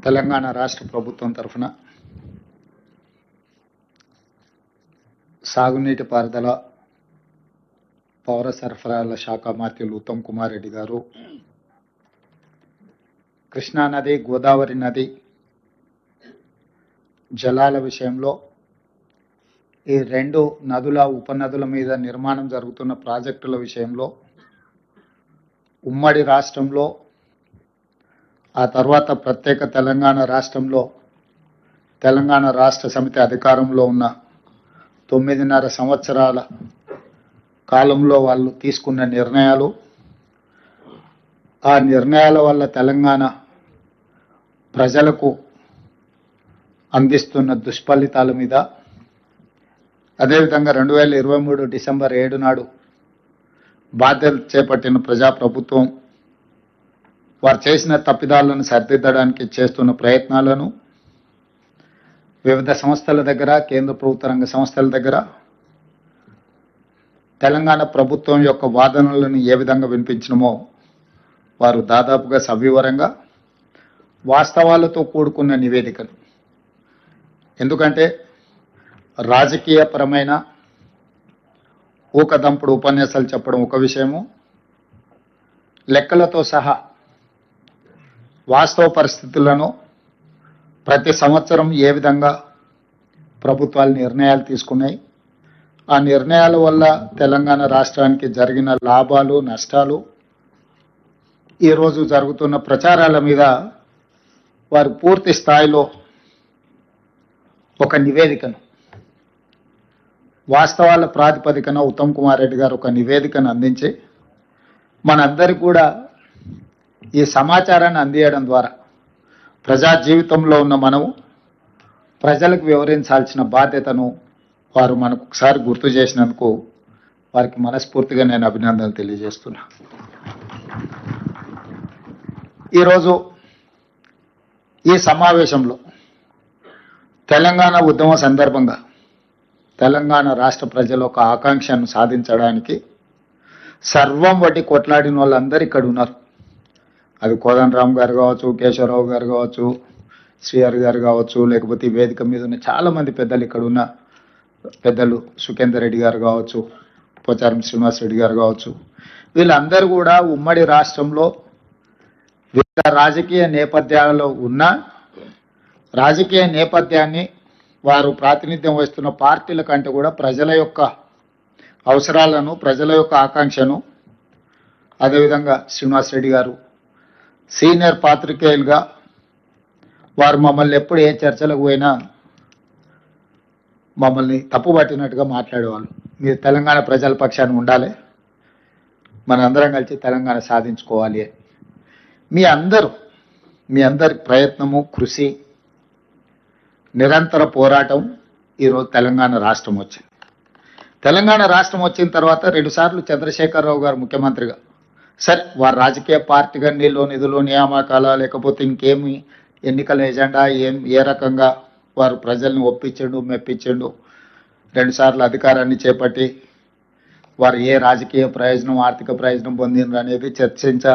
తెలంగాణ రాష్ట్ర ప్రభుత్వం తరఫున సాగునీటి పారుదల పౌర సరఫరాల శాఖ మంత్రులు ఉత్తమ్ కుమార్ రెడ్డి గారు కృష్ణా నది గోదావరి నది జలాల విషయంలో ఈ రెండు నదుల ఉపనదుల మీద నిర్మాణం జరుగుతున్న ప్రాజెక్టుల విషయంలో ఉమ్మడి రాష్ట్రంలో ఆ తర్వాత ప్రత్యేక తెలంగాణ రాష్ట్రంలో తెలంగాణ రాష్ట్ర సమితి అధికారంలో ఉన్న 9.5 సంవత్సరాల కాలంలో వాళ్ళు తీసుకున్న నిర్ణయాలు, ఆ నిర్ణయాల వల్ల తెలంగాణ ప్రజలకు అందిస్తున్న దుష్ఫలితాల మీద, అదేవిధంగా 2023 డిసెంబర్ 7 నాడు బాధ్యత చేపట్టిన ప్రజాప్రభుత్వం వారు చేసిన తప్పిదాలను సరిదిద్దడానికి చేస్తున్న ప్రయత్నాలను వివిధ సంస్థల దగ్గర, కేంద్ర ప్రభుత్వ రంగ సంస్థల దగ్గర తెలంగాణ ప్రభుత్వం యొక్క వాదనలను ఏ విధంగా వినిపించడమో వారు దాదాపుగా సవివరంగా వాస్తవాలతో కూడుకున్న నివేదికలు. ఎందుకంటే రాజకీయపరమైన ఊకదంపుడు ఉపన్యాసాలు చెప్పడం ఒక విషయము, లెక్కలతో సహా వాస్తవ పరిస్థితులను ప్రతి సంవత్సరం ఏ విధంగా ప్రభుత్వాలు నిర్ణయాలు తీసుకున్నాయి, ఆ నిర్ణయాల వల్ల తెలంగాణ రాష్ట్రానికి జరిగిన లాభాలు నష్టాలు, ఈరోజు జరుగుతున్న ప్రచారాల మీద వారు పూర్తి స్థాయిలో ఒక నివేదికను, వాస్తవాల ప్రాతిపదికన ఉత్తమ్ కుమార్ రెడ్డి గారు ఒక నివేదికను అందించి మనందరికీ కూడా ఈ సమాచారాన్ని అందించడం ద్వారా ప్రజా జీవితంలో ఉన్న మనము ప్రజలకు వివరించాల్సిన బాధ్యతను వారు మనకు ఒకసారి గుర్తు చేసినందుకు వారికి మనస్ఫూర్తిగా నేను అభినందనలు తెలియజేస్తున్నా. ఈరోజు ఈ సమావేశంలో తెలంగాణ ఉద్యమ సందర్భంగా తెలంగాణ రాష్ట్ర ప్రజల ఒక ఆకాంక్షను సాధించడానికి సర్వం వడ్డీ కొట్లాడిన వాళ్ళందరూ ఇక్కడ ఉన్నారు. అది కోదండరామ్ గారు కావచ్చు, కేశవరావు గారు కావచ్చు, శ్రీహరి గారు కావచ్చు, లేకపోతే ఈ వేదిక మీద ఉన్న చాలామంది పెద్దలు ఇక్కడ ఉన్న పెద్దలు సుఖేందర్ రెడ్డి గారు కావచ్చు, పోచారం శ్రీనివాస్ రెడ్డి గారు కావచ్చు, వీళ్ళందరూ కూడా ఉమ్మడి రాష్ట్రంలో వివిధ రాజకీయ నేపథ్యాలలో ఉన్న రాజకీయ నేపథ్యాన్ని వారు ప్రాతినిధ్యం వహిస్తున్న పార్టీల కంటే కూడా ప్రజల యొక్క అవసరాలను, ప్రజల యొక్క ఆకాంక్షను, అదేవిధంగా శ్రీనివాస్ రెడ్డి గారు సీనియర్ పాత్రికేయులుగా వారు మమ్మల్ని ఎప్పుడు ఏ చర్చలకు పోయినా మమ్మల్ని తప్పుపట్టినట్టుగా మాట్లాడేవాళ్ళు. మీరు తెలంగాణ ప్రజల పక్షాన్ని ఉండాలి, మనందరం కలిసి తెలంగాణ సాధించుకోవాలి అని. మీ అందరి ప్రయత్నము, కృషి, నిరంతర పోరాటం ఈరోజు తెలంగాణ రాష్ట్రం వచ్చింది. తెలంగాణ రాష్ట్రం వచ్చిన తర్వాత 2 సార్లు చంద్రశేఖరరావు గారు ముఖ్యమంత్రిగా, సరే వారు రాజకీయ పార్టీగా నిధులు నియామకాల లేకపోతే ఇంకేమి ఎన్నికల ఎజెండా ఏ రకంగా వారు ప్రజల్ని ఒప్పించండు మెప్పించండు, 2 సార్లు అధికారాన్ని చేపట్టి వారు ఏ రాజకీయ ప్రయోజనం, ఆర్థిక ప్రయోజనం పొందినరు అనేది చర్చించ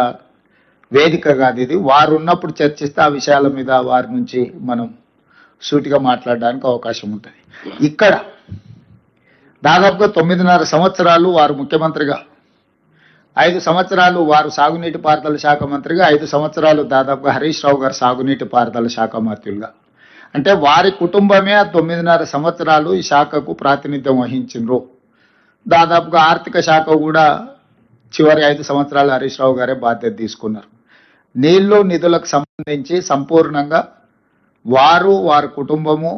వేదిక కాదు ఇది. వారు ఉన్నప్పుడు చర్చిస్తే ఆ విషయాల మీద వారి నుంచి మనం సూటిగా మాట్లాడడానికి అవకాశం ఉంటుంది. ఇక్కడ దాదాపుగా 9.5 సంవత్సరాలు వారు ముఖ్యమంత్రిగా, 5 సంవత్సరాలు వారు సాగునీటి పారుదల శాఖ మంత్రిగా, 5 సంవత్సరాలు దాదాపుగా హరీష్ రావు గారు సాగునీటి పారుదల శాఖ మంత్రులుగా. అంటే వారి కుటుంబమే 9.5 సంవత్సరాలు ఈ శాఖకు ప్రాతినిధ్యం వహించిండ్రు. దాదాపుగా ఆర్థిక శాఖ కూడా చివరి 5 సంవత్సరాలు హరీష్ రావు గారే బాధ్యత తీసుకున్నారు. నీళ్లు నిధులకు సంబంధించి సంపూర్ణంగా వారి కుటుంబము,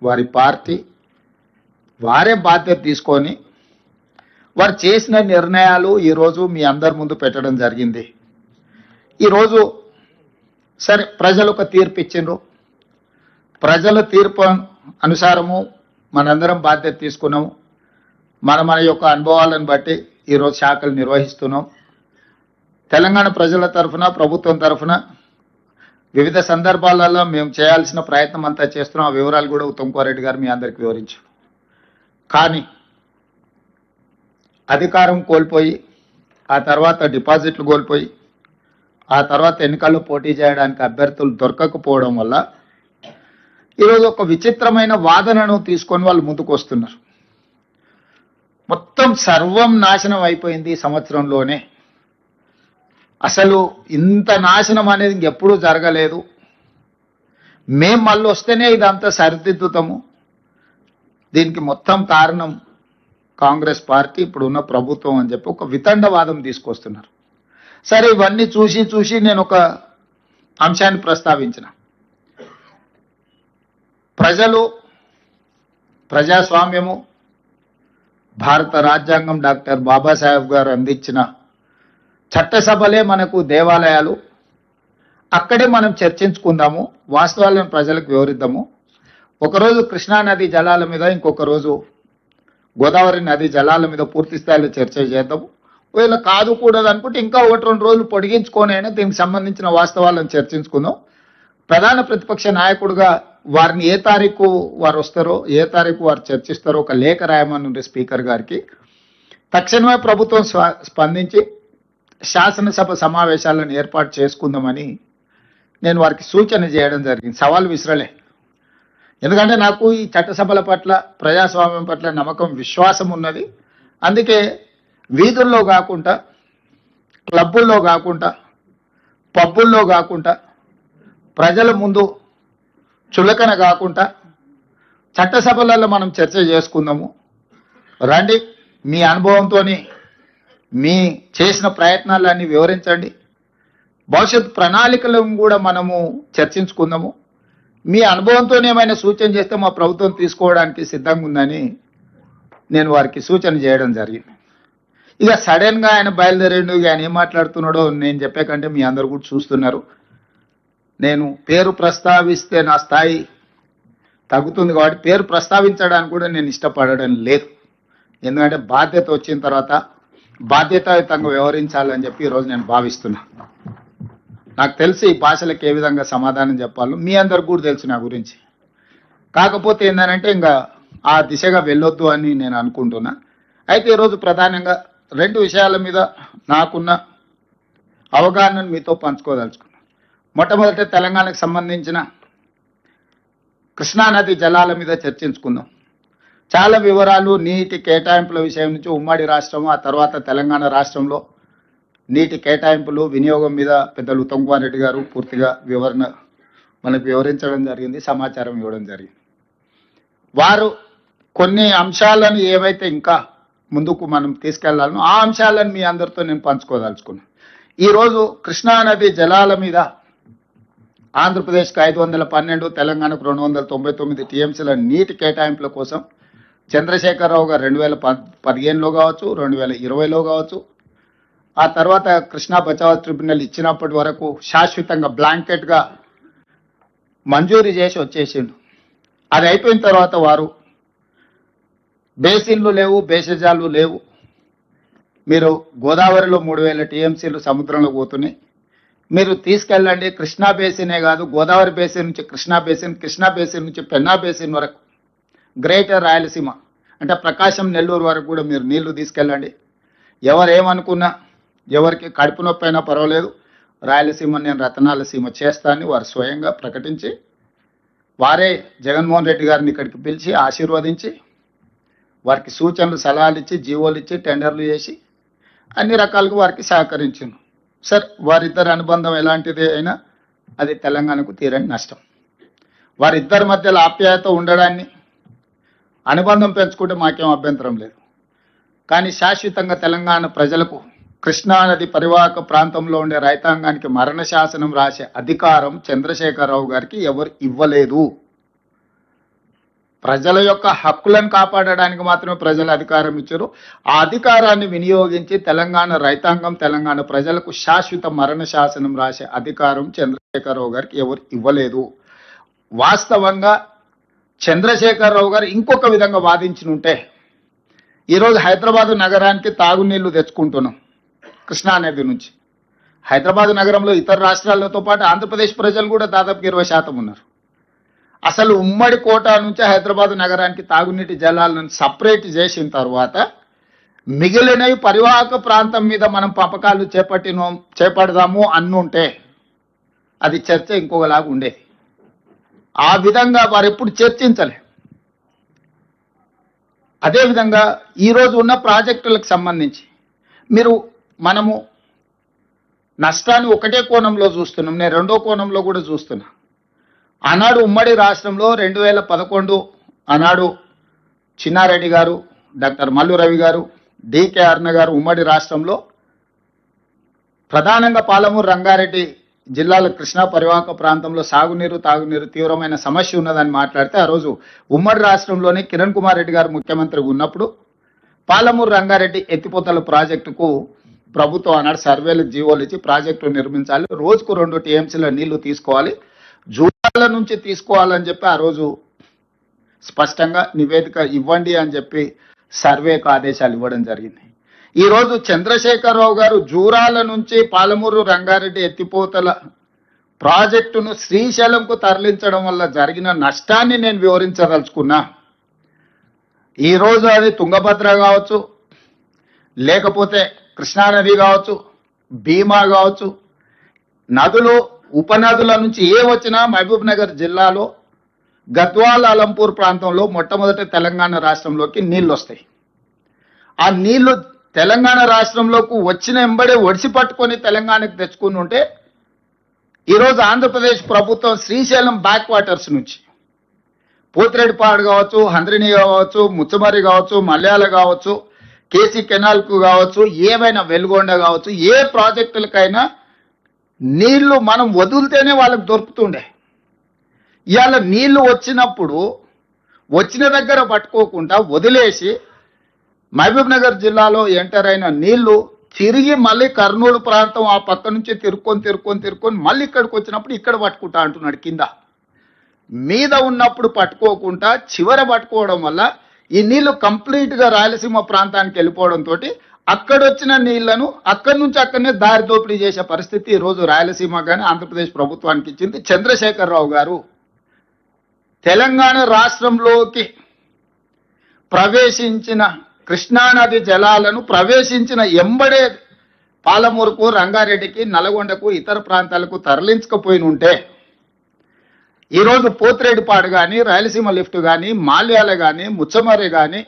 వారి పార్టీ వారే బాధ్యత తీసుకొని వారు చేసిన నిర్ణయాలు ఈరోజు మీ అందరి ముందు పెట్టడం జరిగింది. ఈరోజు సరే ప్రజలు ఒక తీర్పు ఇచ్చిండ్రు, ప్రజల తీర్పు అనుసారము మనందరం బాధ్యత తీసుకున్నాము. మన యొక్క అనుభవాలను బట్టి ఈరోజు శాఖలు నిర్వహిస్తున్నాం. తెలంగాణ ప్రజల తరఫున, ప్రభుత్వం తరఫున వివిధ సందర్భాలలో మేము చేయాల్సిన ప్రయత్నం అంతా చేస్తున్నాం. ఆ వివరాలు కూడా ఉత్తమ్ కుమార్ రెడ్డి గారు మీ అందరికి వివరించారు. కానీ అధికారం కోల్పోయి, ఆ తర్వాత డిపాజిట్లు కోల్పోయి, ఆ తర్వాత ఎన్నికల్లో పోటీ చేయడానికి అభ్యర్థులు దొరకకపోవడం వల్ల ఈరోజు ఒక విచిత్రమైన వాదనను తీసుకొని వాళ్ళు ముందుకు వస్తున్నారు. మొత్తం సర్వం నాశనం అయిపోయింది ఈ సంవత్సరంలోనే, అసలు ఇంత నాశనం అనేది ఇంకెప్పుడూ జరగలేదు, మేం మళ్ళీ వస్తేనే ఇదంతా సరిదిద్దుతాము, దీనికి మొత్తం కారణం కాంగ్రెస్ పార్టీ ఇప్పుడున్న ప్రభుత్వం అని చెప్పి ఒక వితండవాదం తీసుకొస్తున్నారు. సరే, ఇవన్నీ చూసి నేను ఒక అంశాన్ని ప్రస్తావించిన. ప్రజాస్వామ్యము, భారత రాజ్యాంగం, డాక్టర్ బాబాసాహెబ్ గారు అందించిన చట్టసభలే మనకు దేవాలయాలు, అక్కడే మనం చర్చించుకుందాము, వాస్తవాలను ప్రజలకు వివరిద్దాము. ఒకరోజు కృష్ణానది జలాల మీద, ఇంకొక రోజు గోదావరి నది జలాల మీద పూర్తి స్థాయిలో చర్చ చేద్దాము. ఒకవేళ కాదు కూడదు అనుకుంటే ఇంకా 1-2 రోజులు పొడిగించుకొని అయినా దీనికి సంబంధించిన వాస్తవాలను చర్చించుకుందాం. ప్రధాన ప్రతిపక్ష నాయకుడిగా వారిని ఏ తారీఖు వారు వస్తారో, ఏ తారీఖు వారు చర్చిస్తారో ఒక లేఖ రాయమని స్పీకర్ గారికి. తక్షణమే ప్రభుత్వం స్పందించి శాసనసభ సమావేశాలను ఏర్పాటు చేసుకుందామని నేను వారికి సూచన చేయడం జరిగింది. సవాల్ విసరలే. ఎందుకంటే నాకు ఈ చట్టసభల పట్ల, ప్రజాస్వామ్యం పట్ల నమ్మకం, విశ్వాసం ఉన్నది. అందుకే వీధుల్లో కాకుండా, క్లబ్బుల్లో కాకుండా, పబ్బుల్లో కాకుండా, ప్రజల ముందు చులకన కాకుండా చట్టసభలలో మనం చర్చ చేసుకుందాము. రండి, మీ అనుభవంతో మీ చేసిన ప్రయత్నాలన్నీ వివరించండి, భవిష్యత్ ప్రణాళికలను కూడా మనము చర్చించుకుందాము. మీ అనుభవంతో ఏమైనా సూచన చేస్తే మా ప్రభుత్వం తీసుకోవడానికి సిద్ధంగా ఉందని నేను వారికి సూచన చేయడం జరిగింది. ఇక సడన్గా ఆయన బయలుదేరిండు. ఆయన ఏం మాట్లాడుతున్నాడో నేను చెప్పే కంటే మీ అందరు కూడా చూస్తున్నారు. నేను పేరు ప్రస్తావిస్తే నా స్థాయి తగ్గుతుంది కాబట్టి పేరు ప్రస్తావించడానికి కూడా నేను ఇష్టపడడం లేదు. ఎందుకంటే బాధ్యత వచ్చిన తర్వాత బాధ్యతాయుతంగా వ్యవహరించాలని చెప్పి ఈరోజు నేను భావిస్తున్నా. నాకు తెలిసి ఈ భాషలకు ఏ విధంగా సమాధానం చెప్పాలో మీ అందరికి కూడా తెలుసు నా గురించి. కాకపోతే ఏంటంటే ఇంకా ఆ దిశగా వెళ్ళొద్దు అని నేను అనుకుంటున్నా. అయితే ఈరోజు ప్రధానంగా 2 విషయాల మీద నాకున్న అవగాహనను మీతో పంచుకోదలుచుకున్నాను. మొట్టమొదట తెలంగాణకు సంబంధించిన కృష్ణానది జలాల మీద చర్చించుకుందాం. చాలా వివరాలు, నీటి కేటాయింపుల విషయం నుంచి ఉమ్మడి రాష్ట్రం, ఆ తర్వాత తెలంగాణ రాష్ట్రంలో నీటి కేటాయింపులు, వినియోగం మీద పెద్దలు ఉత్తమ్ కుమార్ రెడ్డి గారు పూర్తిగా వివరణ మనకు వివరించడం జరిగింది, సమాచారం ఇవ్వడం జరిగింది. వారు కొన్ని అంశాలను ఏవైతే ఇంకా ముందుకు మనం తీసుకెళ్లాలనో ఆ అంశాలను మీ అందరితో నేను పంచుకోదలుచుకున్నాను. ఈరోజు కృష్ణానది జలాల మీద ఆంధ్రప్రదేశ్కి 512, తెలంగాణకు 299 టీఎంసీల నీటి కేటాయింపుల కోసం చంద్రశేఖరరావు గారు 2015లో కావచ్చు, 2020లో కావచ్చు, ఆ తర్వాత కృష్ణా బచావ్ ట్రిబ్యునల్ ఇచ్చినప్పటి వరకు శాశ్వతంగా బ్లాంకెట్గా మంజూరు చేసి వచ్చేసిండు. అది అయిపోయిన తర్వాత వారు బేసిన్లు లేవు, బేసిజాలు లేవు, మీరు గోదావరిలో 3000 టీఎంసీలు సముద్రంలో పోతున్నాయి, మీరు తీసుకెళ్ళండి. కృష్ణా బేసినే కాదు, గోదావరి బేసిన్ నుంచి కృష్ణా బేసిన్, కృష్ణా బేసిన్ నుంచి పెన్నా బేసిన్ వరకు, గ్రేటర్ రాయలసీమ అంటే ప్రకాశం, నెల్లూరు వరకు కూడా మీరు నీళ్లు తీసుకెళ్ళండి. ఎవరేమనుకున్నా, ఎవరికి కడుపు నొప్పి అయినా పర్వాలేదు, రాయలసీమ నేను రతనాల సీమ చేస్తానని వారు స్వయంగా ప్రకటించి, వారే జగన్మోహన్ రెడ్డి గారిని ఇక్కడికి పిలిచి ఆశీర్వదించి, వారికి సూచనలు, సలహాలు ఇచ్చి, జీవోలు ఇచ్చి, టెండర్లు చేసి అన్ని రకాలుగా వారికి సహకరించింది. సార్, వారిద్దరి అనుబంధం ఎలాంటిది అయినా అది తెలంగాణకు తీరని నష్టం. వారిద్దరి మధ్యలో ఆప్యాయత ఉండడాన్ని, అనుబంధం పెంచుకుంటే మాకేం అభ్యంతరం లేదు. కానీ శాశ్వతంగా తెలంగాణ ప్రజలకు కృష్ణానది పరివాహక ప్రాంతంలో ఉండే రైతాంగానికి మరణ శాసనం రాసే అధికారం చంద్రశేఖరరావు గారికి ఎవరు ఇవ్వలేదు. ప్రజల యొక్క హక్కులను కాపాడడానికి మాత్రమే ప్రజలు అధికారం ఇచ్చారు. ఆ అధికారాన్ని వినియోగించి తెలంగాణ రైతాంగం, తెలంగాణ ప్రజలకు శాశ్వత మరణ శాసనం రాసే అధికారం చంద్రశేఖరరావు గారికి ఎవరు ఇవ్వలేదు. వాస్తవంగా చంద్రశేఖరరావు గారు ఇంకొక విధంగా వాదించినుంటే ఈరోజు హైదరాబాదు నగరానికి తాగునీళ్లు తెచ్చుకుంటున్నాం కృష్ణానది నుంచి. హైదరాబాద్ నగరంలో ఇతర రాష్ట్రాలతో పాటు ఆంధ్రప్రదేశ్ ప్రజలు కూడా దాదాపు 20% ఉన్నారు. అసలు ఉమ్మడి కోటా నుంచి హైదరాబాద్ నగరానికి తాగునీటి జలాలను సపరేట్ చేసిన తర్వాత మిగిలినవి పరివాహక ప్రాంతం మీద మనం పంపకాలు చేపడదాము అన్నుంటే అది చర్చ ఇంకొకలాగా ఉండేది. ఆ విధంగా వారు ఎప్పుడు చర్చించలే. అదేవిధంగా ఈరోజు ఉన్న ప్రాజెక్టులకు సంబంధించి మనము నష్టాన్ని ఒకటే కోణంలో చూస్తున్నాం, నేను రెండో కోణంలో కూడా చూస్తున్నా. ఆనాడు ఉమ్మడి రాష్ట్రంలో 2011 ఆనాడు చిన్నారెడ్డి గారు, డాక్టర్ మల్లు రవి గారు, డికే అరుణ గారు ఉమ్మడి రాష్ట్రంలో ప్రధానంగా పాలమూరు రంగారెడ్డి జిల్లాల కృష్ణా పరివాహక ప్రాంతంలో సాగునీరు తాగునీరు తీవ్రమైన సమస్య ఉన్నదని మాట్లాడితే ఆ రోజు ఉమ్మడి రాష్ట్రంలోనే కిరణ్ కుమార్ రెడ్డి గారు ముఖ్యమంత్రి ఉన్నప్పుడు పాలమూరు రంగారెడ్డి ఎత్తిపోతల ప్రాజెక్టుకు ప్రభుత్వం ఆనాడు సర్వేలు జీవోలు ఇచ్చి ప్రాజెక్టు నిర్మించాలి, రోజుకు 2 టీఎంసీల నీళ్లు తీసుకోవాలి, జూరాల నుంచి తీసుకోవాలని చెప్పి ఆ రోజు స్పష్టంగా నివేదిక ఇవ్వండి అని చెప్పి సర్వేకు ఆదేశాలు ఇవ్వడం జరిగింది. ఈరోజు చంద్రశేఖరరావు గారు జూరాల నుంచి పాలమూరు రంగారెడ్డి ఎత్తిపోతల ప్రాజెక్టును శ్రీశైలంకు తరలించడం వల్ల జరిగిన నష్టాన్ని నేను వివరించదలుచుకున్నా. ఈరోజు అది తుంగభద్ర కావచ్చు, లేకపోతే కృష్ణానది కావచ్చు, భీమా కావచ్చు, నదులు ఉపనదుల నుంచి ఏ వచ్చినా మహబూబ్ నగర్ జిల్లాలో గద్వాల్ అలంపూర్ ప్రాంతంలో మొట్టమొదటి తెలంగాణ రాష్ట్రంలోకి నీళ్లు వస్తాయి. ఆ నీళ్లు తెలంగాణ రాష్ట్రంలోకి వచ్చిన ఎంబడే ఒడిసి పట్టుకొని తెలంగాణకు తెచ్చుకుని ఉంటే ఈరోజు ఆంధ్రప్రదేశ్ ప్రభుత్వం శ్రీశైలం బ్యాక్ వాటర్స్ నుంచి పోతిరెడ్డిపాడు కావచ్చు, హంద్రిని కావచ్చు, ముచ్చమరి కావచ్చు, మల్యాల కావచ్చు, కేసీ కెనాల్కు కావచ్చు, ఏమైనా వెలుగొండ కావచ్చు, ఏ ప్రాజెక్టులకైనా నీళ్లు మనం వదిలితేనే వాళ్ళకి దొరుకుతుండే. ఇవాళ నీళ్లు వచ్చినప్పుడు వచ్చిన దగ్గర పట్టుకోకుండా వదిలేసి మహబూబ్ నగర్ జిల్లాలో ఎంటర్ అయిన నీళ్లు తిరిగి మళ్ళీ కర్నూలు ప్రాంతం ఆ పక్క నుంచి తిరుక్కొని మళ్ళీ ఇక్కడికి వచ్చినప్పుడు ఇక్కడ పట్టుకుంటా అంటున్నాడు. కింద మీద ఉన్నప్పుడు పట్టుకోకుండా చివర పట్టుకోవడం వల్ల ఈ నీళ్లు కంప్లీట్గా రాయలసీమ ప్రాంతానికి వెళ్ళిపోవడంతో అక్కడొచ్చిన నీళ్లను అక్కడి నుంచి అక్కడనే దారి దోపిడీ చేసే పరిస్థితి ఈరోజు రాయలసీమ కానీ ఆంధ్రప్రదేశ్ ప్రభుత్వానికి ఇచ్చింది. చంద్రశేఖరరావు గారు తెలంగాణ రాష్ట్రంలోకి ప్రవేశించిన కృష్ణానది జలాలను ప్రవేశించిన ఎంబడే పాలమూరుకు, రంగారెడ్డికి, నల్గొండకు, ఇతర ప్రాంతాలకు తరలించకపోయిన ఉంటే ఈరోజు పోతిరెడ్డిపాడు కానీ, రాయలసీమ లిఫ్ట్ కానీ, మాల్యాల కానీ, ముచ్చమరి కానీ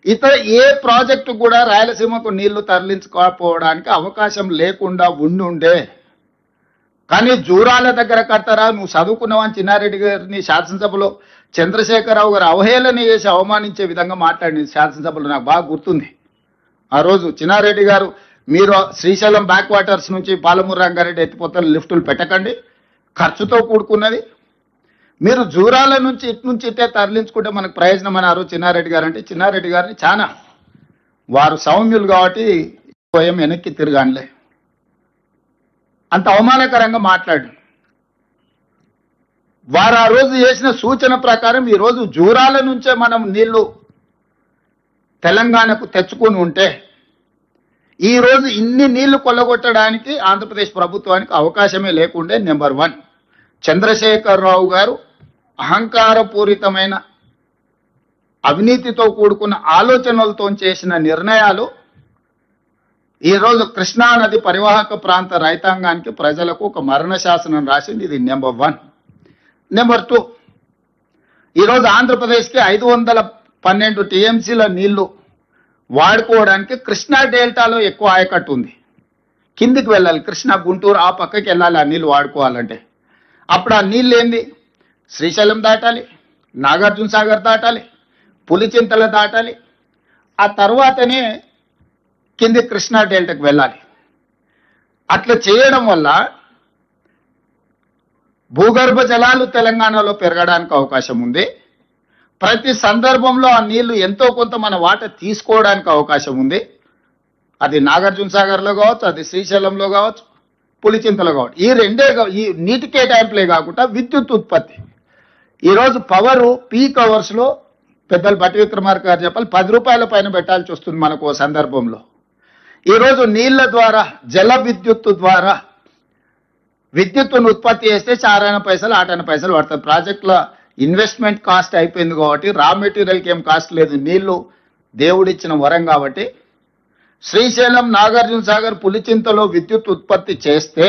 ఇతర ఏ ప్రాజెక్టు కూడా రాయలసీమకు నీళ్లు తరలించుకోకపోవడానికి అవకాశం లేకుండా ఉండుండే. కానీ జూరాల దగ్గర కడతారా, నువ్వు చదువుకున్నావని చిన్నారెడ్డి గారిని శాసనసభలో చంద్రశేఖరరావు గారు అవహేళన చేసి అవమానించే విధంగా మాట్లాడింది శాసనసభలో, నాకు బాగా గుర్తుంది. ఆ రోజు చిన్నారెడ్డి గారు, మీరు శ్రీశైలం బ్యాక్ వాటర్స్ నుంచి పాలమూరు రంగారెడ్డి ఎత్తిపోతల లిఫ్టులు పెట్టకండి, ఖర్చుతో కూడుకున్నది, మీరు జూరాల నుంచి ఇట్టే తరలించుకుంటే మనకు ప్రయోజనం అని ఆ రోజు చిన్నారెడ్డి గారు అంటే, చిన్నారెడ్డి గారిని చాలా వారు సౌమ్యులు కాబట్టి స్వయం వెనక్కి తిరగానులే అంత అవమానకరంగా మాట్లాడు. వారు ఆ రోజు చేసిన సూచన ప్రకారం ఈరోజు జూరాల నుంచే మనం నీళ్లు తెలంగాణకు తెచ్చుకొని ఉంటే ఈరోజు ఇన్ని నీళ్లు కొల్లగొట్టడానికి ఆంధ్రప్రదేశ్ ప్రభుత్వానికి అవకాశమే లేకుండే. నెంబర్ 1, చంద్రశేఖరరావు గారు అహంకారపూరితమైన అవినీతితో కూడుకున్న ఆలోచనలతో చేసిన నిర్ణయాలు ఈరోజు కృష్ణానది పరివాహక ప్రాంత రైతాంగానికి, ప్రజలకు ఒక మరణ శాసనం రాసింది. ఇది నెంబర్ 1. నెంబర్ 2, ఈరోజు ఆంధ్రప్రదేశ్కి 512 టీఎంసీల నీళ్లు వాడుకోవడానికి కృష్ణా డెల్టాలో ఎక్కువ ఆయకట్టు ఉంది. కిందికి వెళ్ళాలి, కృష్ణా గుంటూరు ఆ పక్కకి వెళ్ళాలి ఆ నీళ్ళు వాడుకోవాలంటే. అప్పుడు ఆ నీళ్ళు ఏంది, శ్రీశైలం దాటాలి, నాగార్జున సాగర్ దాటాలి, పులిచింతల దాటాలి, ఆ తర్వాతనే కింది కృష్ణా డెల్టాకు వెళ్ళాలి. అట్లా చేయడం వల్ల భూగర్భ జలాలు తెలంగాణలో పెరగడానికి అవకాశం ఉంది. ప్రతి సందర్భంలో ఆ నీళ్లు ఎంతో కొంత మన వాట తీసుకోవడానికి అవకాశం ఉంది. అది నాగార్జున సాగర్లో కావచ్చు, అది శ్రీశైలంలో కావచ్చు, పులిచింతలో కావచ్చు. ఈ రెండే ఈ నీటి కేటాయింపులే కాకుండా విద్యుత్ ఉత్పత్తి. ఈరోజు పవరు పీక్ అవర్స్లో పెద్దలు బట్టి విక్రమార్క గారు చెప్పాలి 10 రూపాయల పైన పెట్టాల్సి వస్తుంది మనకు ఓ సందర్భంలో. ఈరోజు నీళ్ల ద్వారా, జల విద్యుత్తు ద్వారా విద్యుత్తును ఉత్పత్తి చేస్తే 4 పైసలు 8 పైసలు పడుతుంది. ప్రాజెక్టుల ఇన్వెస్ట్మెంట్ కాస్ట్ అయిపోయింది కాబట్టి రా మెటీరియల్కి ఏం కాస్ట్ లేదు. నీళ్లు దేవుడిచ్చిన వరం కాబట్టి శ్రీశైలం, నాగార్జున సాగర్, పులిచింతలో విద్యుత్ ఉత్పత్తి చేస్తే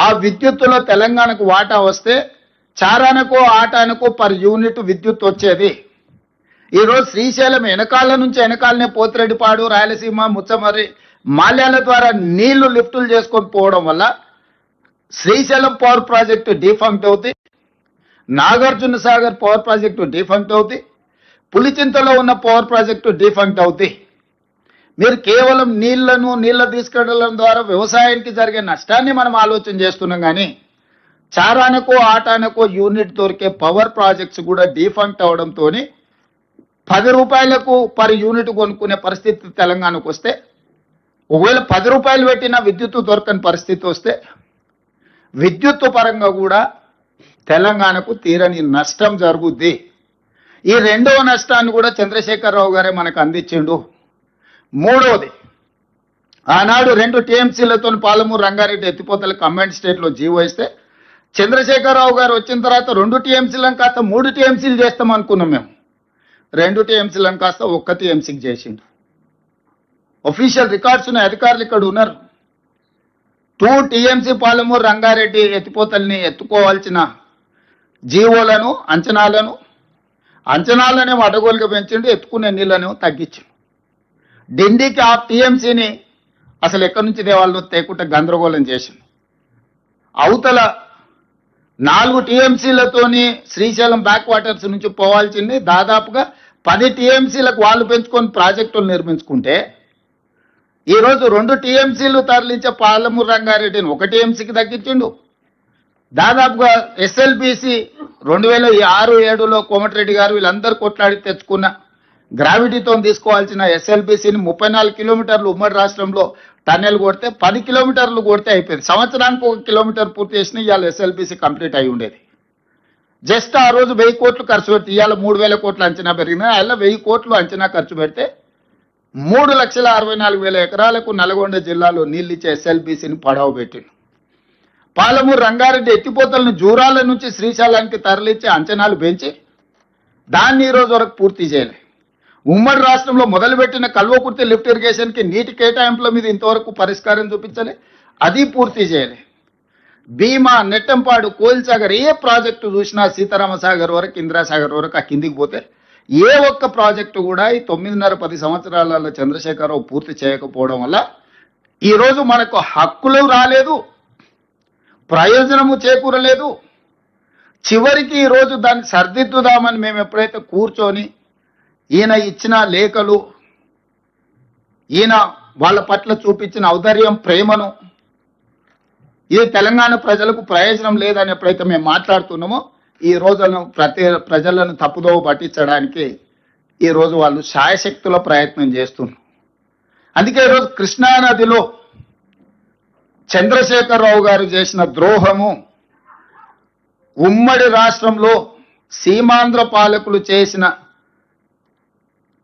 ఆ విద్యుత్తులో తెలంగాణకు వాటా వస్తే చారానకో ఆటానకో పర్ యూనిట్ విద్యుత్ వచ్చేది. ఈరోజు శ్రీశైలం వెనకాలనే పోతిరెడ్డిపాడు, రాయలసీమ, ముచ్చమర్రి, మాల్యాల ద్వారా నీళ్లు లిఫ్టులు చేసుకొని పోవడం వల్ల శ్రీశైలం పవర్ ప్రాజెక్టు డిఫంక్ట్ అవుతుంది, Nagarjuna Sagar power project defunct అవుతుంది, పులిచింతలో ఉన్న పవర్ ప్రాజెక్టు డిఫంక్ట్ అవుతాయి. మీరు కేవలం నీళ్ల తీసుకెళ్లడం ద్వారా వ్యవసాయానికి జరిగే నష్టాన్ని మనం ఆలోచన చేస్తున్నాం, కానీ చారానకో ఆటానకో యూనిట్ దొరికే పవర్ ప్రాజెక్ట్స్ కూడా డిఫంక్ట్ అవడంతో 10 రూపాయలకు పర్ యూనిట్ కొనుక్కునే పరిస్థితి తెలంగాణకు వస్తే, ఒకవేళ 10 రూపాయలు పెట్టినా విద్యుత్ దొరకని పరిస్థితి వస్తే విద్యుత్ పరంగా కూడా తెలంగాణకు తీరని నష్టం జరుగుద్ది. ఈ రెండవ నష్టాన్ని కూడా చంద్రశేఖరరావు గారే మనకు అందించిండు. మూడవది, ఆనాడు 2 టీఎంసీలతో పాలమూరు రంగారెడ్డి ఎత్తిపోతల కంబైన్డ్ స్టేట్లో జీవో ఇస్తే చంద్రశేఖరరావు గారు వచ్చిన తర్వాత 2 టీఎంసీలను కాస్త 3 టీఎంసీలు చేస్తాం అనుకున్నాం. మేము 2 టీఎంసీలను కాస్త 1 టీఎంసీకి చేసిండు. ఒఫీషియల్ రికార్డ్స్ ఉన్న అధికారులు ఇక్కడ ఉన్నారు. 2 టీఎంసీ పాలమూరు రంగారెడ్డి ఎత్తిపోతల్ని ఎత్తుకోవాల్సిన జీవోలను అంచనాలనే అడగోలుగా పెంచిండు, ఎత్తుకునే నీళ్ళను తగ్గించిండు. ఢిల్లీకి ఆ టీఎంసీని అసలు ఎక్కడి నుంచి దేవాళ్ళు తేకుండా గందరగోళం చేసిండు. అవతల 4 టీఎంసీలతోని శ్రీశైలం బ్యాక్ వాటర్స్ నుంచి పోవాల్సింది దాదాపుగా 10 టీఎంసీలకు వాళ్ళు పెంచుకొని ప్రాజెక్టులు నిర్మించుకుంటే ఈరోజు 2 టీఎంసీలు తరలించే పాలమూరు రంగారెడ్డిని 1 టీఎంసీకి తగ్గించిండు. దాదాపుగా ఎస్ఎల్బిసి 2006-7లో కోమటిరెడ్డి గారు వీళ్ళందరూ కొట్లాడి తెచ్చుకున్న గ్రావిటీతో తీసుకోవాల్సిన ఎస్ఎల్బిసిని 34 కిలోమీటర్లు ఉమ్మడి రాష్ట్రంలో టన్నెల్ కొడితే 10 కిలోమీటర్లు కొడితే అయిపోయింది. సంవత్సరానికి 1 కిలోమీటర్ పూర్తి చేసిన ఇవాళ ఎస్ఎల్బిసి కంప్లీట్ అయి ఉండేది. జస్ట్ ఆ రోజు 1000 కోట్లు ఖర్చు పెడితే ఇవాళ 3000 కోట్లు అంచనా పెరిగినాయి. అలా 1000 కోట్లు అంచనా ఖర్చు పెడితే 3,64,000 ఎకరాలకు నల్గొండ జిల్లాలో నీళ్ళిచ్చే ఎస్ఎల్బిసిని పడవ పెట్టిండు. పాలమూరు రంగారెడ్డి ఎత్తిపోతలను జూరాల నుంచి శ్రీశైలానికి తరలించి అంచనాలు పెంచి దాన్ని ఈ రోజు వరకు పూర్తి చేయలే. ఉమ్మడి రాష్ట్రంలో మొదలుపెట్టిన కల్వకుర్తి లిఫ్ట్ ఇరిగేషన్కి నీటి కేటాయింపుల మీద ఇంతవరకు పరిష్కారం చూపించలే, అది పూర్తి చేయలే. భీమా, నెట్టంపాడు, కోయిల్సాగర్ ఏ ప్రాజెక్టు చూసినా సీతారామ సాగర్ వరకు, ఇందిరాసాగర్ వరకు ఆ కిందికి పోతే ఏ ఒక్క ప్రాజెక్టు కూడా ఈ 9.5-10 సంవత్సరాలలో చంద్రశేఖరరావు పూర్తి చేయకపోవడం వల్ల ఈరోజు మనకు హక్కులు రాలేదు, ప్రయోజనము చేకూరలేదు. చివరికి ఈరోజు దాన్ని సర్దిద్దుదామని మేము ఎప్పుడైతే కూర్చొని ఈయన ఇచ్చిన లేఖలు, ఈయన వాళ్ళ పట్ల చూపించిన ఔదార్యం, ప్రేమను, ఇది తెలంగాణ ప్రజలకు ప్రయోజనం లేదని ఎప్పుడైతే మేము మాట్లాడుతున్నామో ఈ రోజులను ప్రజలను తప్పుదోవ పట్టించడానికి ఈరోజు వాళ్ళు శాయశక్తుల ప్రయత్నం చేస్తున్నారు. అందుకే ఈరోజు కృష్ణానదిలో చంద్రశేఖరరావు గారు చేసిన ద్రోహము ఉమ్మడి రాష్ట్రంలో సీమాంధ్ర పాలకులు చేసిన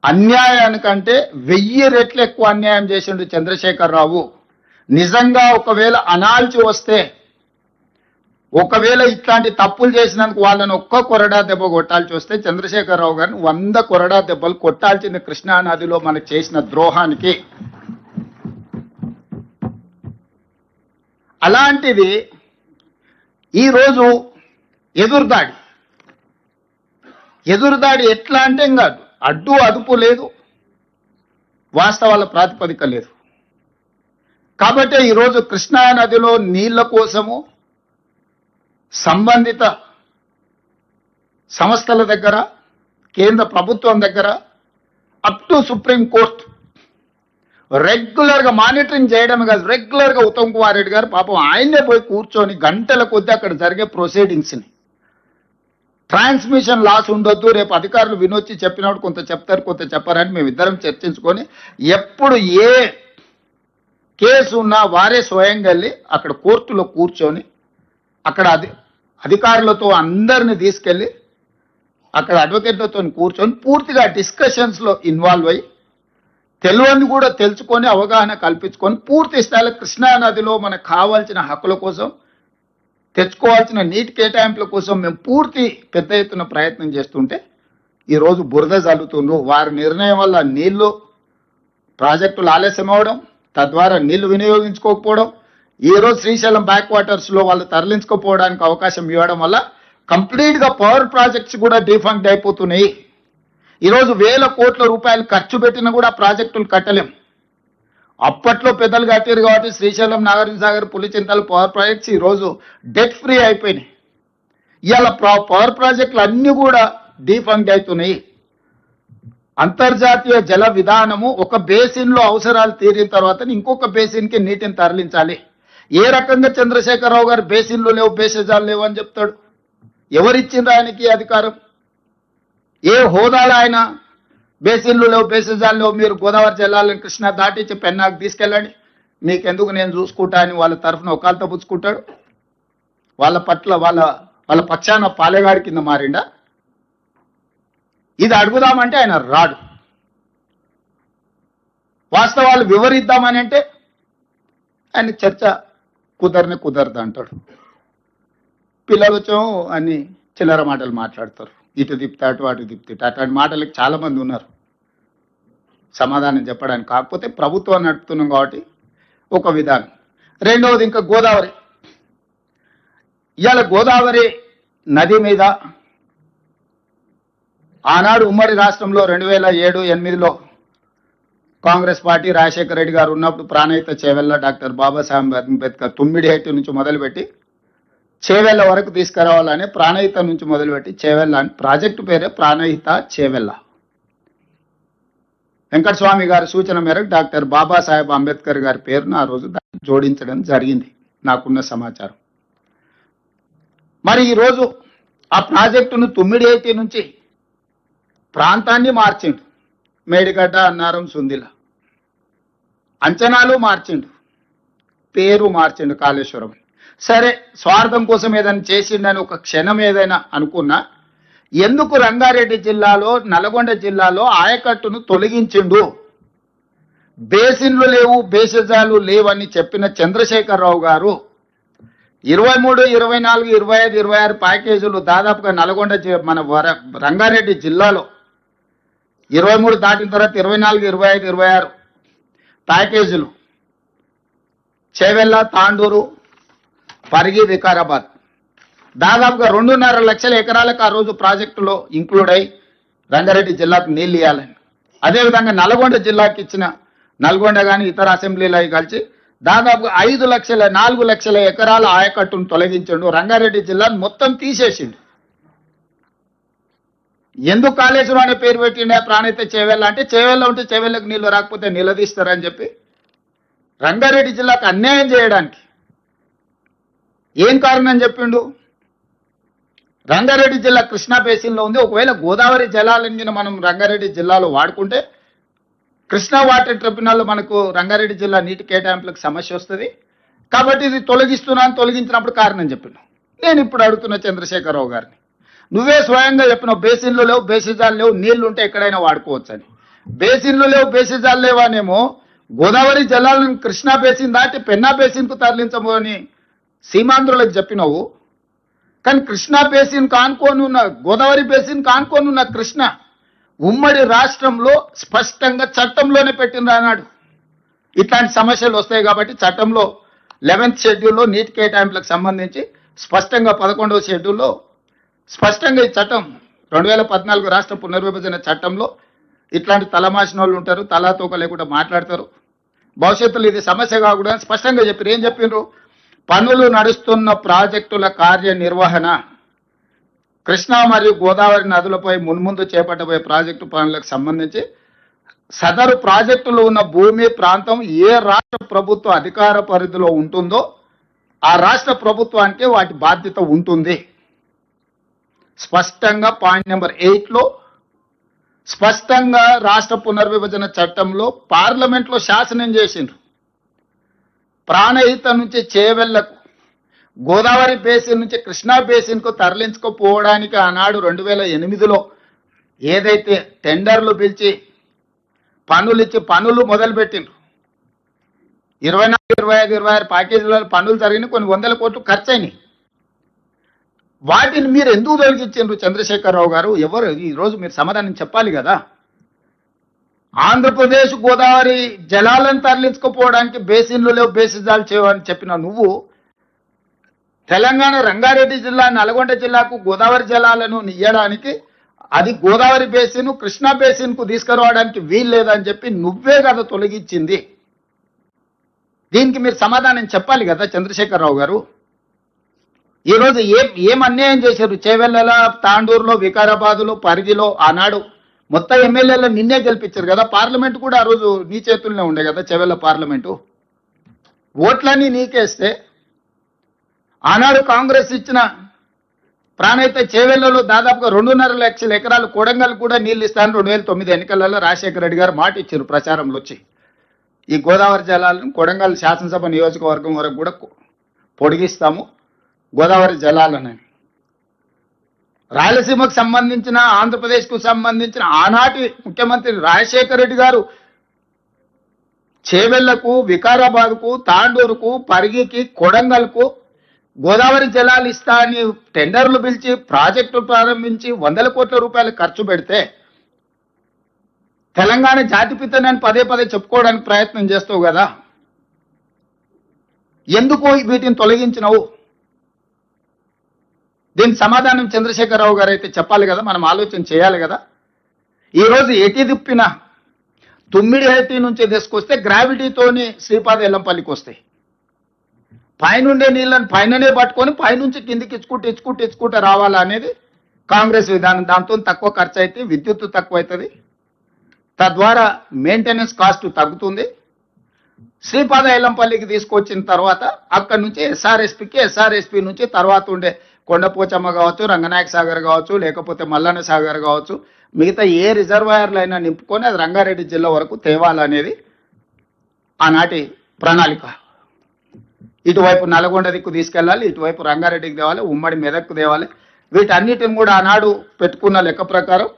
అన్యాయానికంటే 1000 రెట్లు ఎక్కువ అన్యాయం చేసిండు చంద్రశేఖరరావు. నిజంగా ఒకవేళ అనాల్చి వస్తే, ఒకవేళ ఇట్లాంటి తప్పులు చేసినందుకు వాళ్ళని ఒక్క కొరడా దెబ్బ కొట్టాల్సి వస్తే చంద్రశేఖరరావు గారిని 100 కొరడా దెబ్బలు కొట్టాల్సిన కృష్ణానదిలో మనకు చేసిన ద్రోహానికి. అలాంటిది ఈరోజు ఎదురుదాడి ఎట్లా అంటే ఇంకా అడ్డు అదుపు లేదు, వాస్తవాల ప్రాతిపదిక లేదు. కాబట్టి ఈరోజు కృష్ణానదిలో నీళ్ల కోసము సంబంధిత సంస్థల దగ్గర, కేంద్ర ప్రభుత్వం దగ్గర అప్ టు సుప్రీం కోర్టు రెగ్యులర్గా మానిటరింగ్ చేయడం కాదు, రెగ్యులర్గా ఉత్తమ్ కుమార్ రెడ్డి గారు పాపం ఆయనే పోయి కూర్చొని గంటల కొద్దీ అక్కడ జరిగే ప్రొసీడింగ్స్ని, ట్రాన్స్మిషన్ లాస్ ఉండొద్దు, రేపు అధికారులు వినొచ్చి చెప్పినప్పుడు కొంత చెప్తారు కొంత చెప్పారని మేమిద్దరం చర్చించుకొని ఎప్పుడు ఏ కేసు ఉన్నా వారే స్వయంగా వెళ్ళి అక్కడ కోర్టులో కూర్చొని అక్కడ అధికారులతో అందరిని తీసుకెళ్ళి అక్కడ అడ్వకేట్లతో కూర్చొని పూర్తిగా డిస్కషన్స్లో ఇన్వాల్వ్ అయ్యి తెలియని కూడా తెలుసుకొని అవగాహన కల్పించుకొని పూర్తి స్థాయిలో కృష్ణానదిలో మనకు కావాల్సిన హక్కుల కోసం, తెచ్చుకోవాల్సిన నీటి కేటాయింపుల కోసం మేము పూర్తి పెద్ద ఎత్తున ప్రయత్నం చేస్తుంటే ఈరోజు బురద జల్లుతుండ్రు. వారి నిర్ణయం వల్ల నీళ్లు ప్రాజెక్టులు ఆలస్యం అవడం, తద్వారా నీళ్లు వినియోగించుకోకపోవడం, ఈరోజు శ్రీశైలం బ్యాక్ వాటర్స్లో వాళ్ళు తరలించుకోపోవడానికి అవకాశం ఇవ్వడం వల్ల కంప్లీట్గా పవర్ ప్రాజెక్ట్స్ కూడా డిఫంక్ట్ అయిపోతున్నాయి. ఈరోజు వేల కోట్ల రూపాయలు ఖర్చు పెట్టినా కూడా ప్రాజెక్టులు కట్టలేం. అప్పట్లో పెద్దలు కట్టారు కాబట్టి శ్రీశైలం, నాగార్జున సాగర్, పులిచింతలు పవర్ ప్రాజెక్ట్స్ ఈరోజు డెట్ ఫ్రీ అయిపోయినాయి. ఇవాళ పవర్ ప్రాజెక్టులు అన్నీ కూడా డిఫంక్ట్ అవుతున్నాయి. అంతర్జాతీయ జల విధానము ఒక బేసిన్లో అవసరాలు తీరిన తర్వాత ఇంకొక బేసిన్కి నీటిని తరలించాలి. ఏ రకంగా చంద్రశేఖరరావు గారు బేసిన్లు లేవు, బేసిజాలు లేవు అని చెప్తాడు? ఎవరిచ్చిండ్రు ఆయనకి అధికారం? ఏ హోదాలో ఆయన బేసిన్లు లేవు, బేసిజాలు లేవు, మీరు గోదావరి జలాలను కృష్ణా దాటించి పెన్నాకు తీసుకెళ్ళండి, మీకెందుకు నేను చూసుకుంటా అని వాళ్ళ తరఫున ఒకళ్ళతో పుచ్చుకుంటాడు? వాళ్ళ పట్ల వాళ్ళ పక్షాన పాలెగాడి కింద మారిండా? ఇది అడుగుదామంటే ఆయన రాడు. వాస్తవాలు వివరిద్దామని అంటే ఆయన చర్చ కుదరదు అంటాడు. పిల్లలు వచ్చాం అని చిల్లర మాటలు మాట్లాడతారు. ఇటు తిప్పుతాటు అటు తిప్పుతాడు. అట్లాంటి మాటలకు చాలా మంది ఉన్నారు సమాధానం చెప్పడానికి. కాకపోతే ప్రభుత్వం నడుపుతున్నాం కాబట్టి ఒక విధానం. రెండవది ఇంకా గోదావరి. ఇవాళ గోదావరి నది మీద ఆనాడు ఉమ్మడి రాష్ట్రంలో 2007-8లో కాంగ్రెస్ పార్టీ రాజశేఖర రెడ్డి గారు ఉన్నప్పుడు ప్రాణహిత చేవెళ్ళ, డాక్టర్ బాబాసాహెబ్ అంబేద్కర్ తుమ్మిడిహెట్టు నుంచి మొదలుపెట్టి చేవెళ్ళ వరకు తీసుకురావాలని ప్రాణహిత నుంచి మొదలుపెట్టి చేవెళ్ళ అని ప్రాజెక్టు పేరే ప్రాణహిత చేవెళ్ళ. వెంకటస్వామి గారి సూచన మేరకు డాక్టర్ బాబాసాహెబ్ అంబేద్కర్ గారి పేరును ఆ రోజు జోడించడం జరిగింది నాకున్న సమాచారం. మరి ఈరోజు ఆ ప్రాజెక్టును తుమ్మిడిహెట్టి నుంచి ప్రాంతాన్ని మార్చిండు. మేడిగడ్డ, అన్నారం, సుందిల అంచనాలు మార్చిండు, పేరు మార్చిండు కాళేశ్వరం. సరే, స్వార్థం కోసం ఏదైనా చేసిండని ఒక క్షణం ఏదైనా అనుకున్నా, ఎందుకు రంగారెడ్డి జిల్లాలో, నల్గొండ జిల్లాలో ఆయకట్టును తొలగించిండు? బేసిన్లు లేవు, బేసిజాలు లేవని చెప్పిన చంద్రశేఖరరావు గారు 23, 24, 25, 26 ప్యాకేజీలు దాదాపుగా నల్గొండ మన రంగారెడ్డి జిల్లాలో 23 దాటిన తర్వాత 24, 25, 26 ప్యాకేజీలు చేవెళ్ళ, తాండూరు, పరిగి, వికారాబాద్ దాదాపుగా 2.5 లక్షల ఎకరాలకు ఆ రోజు ప్రాజెక్టులో ఇంక్లూడ్ అయి రంగారెడ్డి జిల్లాకు నీళ్ళు ఇవ్వాలని. అదేవిధంగా నల్గొండ జిల్లాకి ఇచ్చిన నల్గొండ కానీ ఇతర అసెంబ్లీలు అవి కలిసి దాదాపుగా 4 లక్షల ఎకరాల ఆయకట్టును తొలగించండు. రంగారెడ్డి జిల్లాను మొత్తం తీసేసిండు. ఎందుకు కాళేశ్వరం అనే పేరు పెట్టిండే ప్రాణహిత చేవెళ్ళ అంటే, చేవెళ్ళ ఉంటే చేవెళ్ళకు నీళ్లు రాకపోతే నిలదీస్తారని చెప్పి రంగారెడ్డి జిల్లాకు అన్యాయం చేయడానికి ఏం కారణం చెప్పిండు? రంగారెడ్డి జిల్లా కృష్ణా బేసిన్లో ఉంది. ఒకవేళ గోదావరి జలాలను మనం రంగారెడ్డి జిల్లాలో వాడుకుంటే కృష్ణా వాటర్ ట్రిబ్యునల్లో మనకు రంగారెడ్డి జిల్లా నీటి కేటాయింపులకు సమస్య వస్తుంది. కాబట్టి ఇది తొలగించినప్పుడు కారణం చెప్పిండు. నేను ఇప్పుడు అడుగుతున్న చంద్రశేఖరరావు గారిని, నువ్వే స్వయంగా చెప్పినావు బేసిన్లు లేవు, బేసిజాలు లేవు, నీళ్లు ఉంటే ఎక్కడైనా వాడుకోవచ్చు అని. బేసిన్లు లేవు, బేసిజాలు లేవానేమో గోదావరి జలాలను కృష్ణా బేసిన్ దాటి పెన్నా బేసిన్కు తరలించమని సీమాంధ్రులకు చెప్పినావు. కానీ కృష్ణా బేసిన్ కానుకోనున్న, గోదావరి బేసిన్ కానుకోనున్న కృష్ణ ఉమ్మడి రాష్ట్రంలో స్పష్టంగా చట్టంలోనే పెట్టింది అన్నాడు. ఇట్లాంటి సమస్యలు వస్తాయి కాబట్టి చట్టంలో 11th షెడ్యూల్లో నీటి కేటాయింపులకు సంబంధించి స్పష్టంగా 11వ షెడ్యూల్లో స్పష్టంగా ఈ చట్టం 2014 రాష్ట్ర పునర్విభజన చట్టంలో ఇట్లాంటి తలమాసిన వాళ్ళు ఉంటారు, తలాతోక లేకుండా మాట్లాడతారు. భవిష్యత్తులో ఇది సమస్య కాకూడదని స్పష్టంగా చెప్పారు. ఏం చెప్పిండ్రు? పనులు నడుస్తున్న ప్రాజెక్టుల కార్యనిర్వహణ, కృష్ణా మరియు గోదావరి నదులపై మున్ముందు చేపట్టబోయే ప్రాజెక్టు పనులకు సంబంధించి సదరు ప్రాజెక్టులు ఉన్న భూమి ప్రాంతం ఏ రాష్ట్ర ప్రభుత్వ అధికార పరిధిలో ఉంటుందో ఆ రాష్ట్ర ప్రభుత్వానికి వాటి బాధ్యత ఉంటుంది. స్పష్టంగా పాయింట్ నెంబర్ 8లో స్పష్టంగా రాష్ట్ర పునర్విభజన చట్టంలో పార్లమెంట్లో శాసనం చేసిండ్రు. ప్రాణహిత నుంచి చేవెళ్లకు, గోదావరి బేసిన్ నుంచి కృష్ణా బేసిన్కు తరలించుకోపోవడానికి ఆనాడు 2008లో ఏదైతే టెండర్లు పిలిచి పనులు మొదలుపెట్టిండ్రు. 24, 25, 26 ప్యాకేజీల పనులు జరిగినాయి. కొన్ని 100 కోట్లు ఖర్చు అయినాయి. వాటిని మీరు ఎందుకు తొలగించారు చంద్రశేఖరరావు గారు? ఎవరు ఈరోజు మీరు సమాధానం చెప్పాలి కదా. ఆంధ్రప్రదేశ్ గోదావరి జలాలను తరలించుకుపోవడానికి బేసిన్లు లేవు, బేసిజాలు చేయవని చెప్పిన నువ్వు తెలంగాణ రంగారెడ్డి జిల్లా, నల్గొండ జిల్లాకు గోదావరి జలాలను ఇయ్యడానికి అది గోదావరి బేసిన్ కృష్ణా బేసిన్ కు తీసుకురావడానికి వీలు లేదని చెప్పి నువ్వే కదా తొలగించింది. దీనికి మీరు సమాధానం చెప్పాలి కదా చంద్రశేఖరరావు గారు. ఈరోజు ఏం అన్యాయం చేశారు? చేవెళ్ళ, తాండూరులో, వికారాబాదులో, పరిధిలో ఆనాడు మొత్తం ఎమ్మెల్యేలను నిన్నే గెలిపించారు కదా. పార్లమెంట్ కూడా ఆ రోజు నీ చేతుల్లోనే ఉండే కదా. చెవెళ్ళ పార్లమెంటు ఓట్లన్నీ నీకేస్తే ఆనాడు కాంగ్రెస్ ఇచ్చిన ప్రాణైతే చేవెళ్లలో దాదాపుగా 2.5 లక్షల ఎకరాలు, కొడంగల్ కూడా నీళ్లు ఇస్తాను 2009 ఎన్నికలలో రాజశేఖర రెడ్డి గారు మాట ఇచ్చారు ప్రచారంలో వచ్చి. ఈ గోదావరి జలాలను కొడంగల్ శాసనసభ నియోజకవర్గం వరకు కూడా పొడిగిస్తాము గోదావరి జలాలని. రాయలసీమకు సంబంధించిన, ఆంధ్రప్రదేశ్కు సంబంధించిన ఆనాటి ముఖ్యమంత్రి రాజశేఖర రెడ్డి గారు చేవెళ్లకు, వికారాబాద్కు, తాండూరుకు, పరిగికి, కొడంగల్కు గోదావరి జలాలు ఇస్తా అని టెండర్లు పిలిచి ప్రాజెక్టులు ప్రారంభించి 100 కోట్ల రూపాయలు ఖర్చు పెడితే తెలంగాణ జాతిపితనని పదే పదే చెప్పుకోవడానికి ప్రయత్నం చేస్తావు కదా. ఎందుకు వీటిని తొలగించినవు? దీనికి సమాధానం చంద్రశేఖరరావు గారు అయితే చెప్పాలి కదా. మనం ఆలోచన చేయాలి కదా. ఈరోజు ఎటి దిప్పిన తుమ్మిడి హైటీ నుంచి తీసుకొస్తే గ్రావిటీతోని శ్రీపాద ఎల్లంపల్లికి వస్తాయి. పైనుండే నీళ్ళని పైననే పట్టుకొని పైనుంచి కిందికి ఇచ్చుకుంటూ రావాలా అనేది కాంగ్రెస్ విధానం. దాంతో తక్కువ ఖర్చు అయితే, విద్యుత్తు తక్కువ అవుతుంది, తద్వారా మెయింటెనెన్స్ కాస్ట్ తగ్గుతుంది. శ్రీపాద ఎల్లంపల్లికి తీసుకొచ్చిన తర్వాత అక్కడి నుంచి ఎస్ఆర్ఎస్పి నుంచి తర్వాత ఉండే కొండపోచమ్మ కావచ్చు, రంగనాయక సాగర్ కావచ్చు, లేకపోతే మల్లన్న సాగర్ కావచ్చు, మిగతా ఏ రిజర్వాయర్లు అయినా నింపుకొని అది రంగారెడ్డి జిల్లా వరకు తేవాలనేది ఆనాటి ప్రణాళిక. ఇటువైపు నల్గొండ దిక్కు తీసుకెళ్ళాలి, ఇటువైపు రంగారెడ్డికి తేవాలి, ఉమ్మడి మెదక్కు తేవాలి. వీటన్నిటిని కూడా ఆనాడు పెట్టుకున్న లెక్క ప్రకారం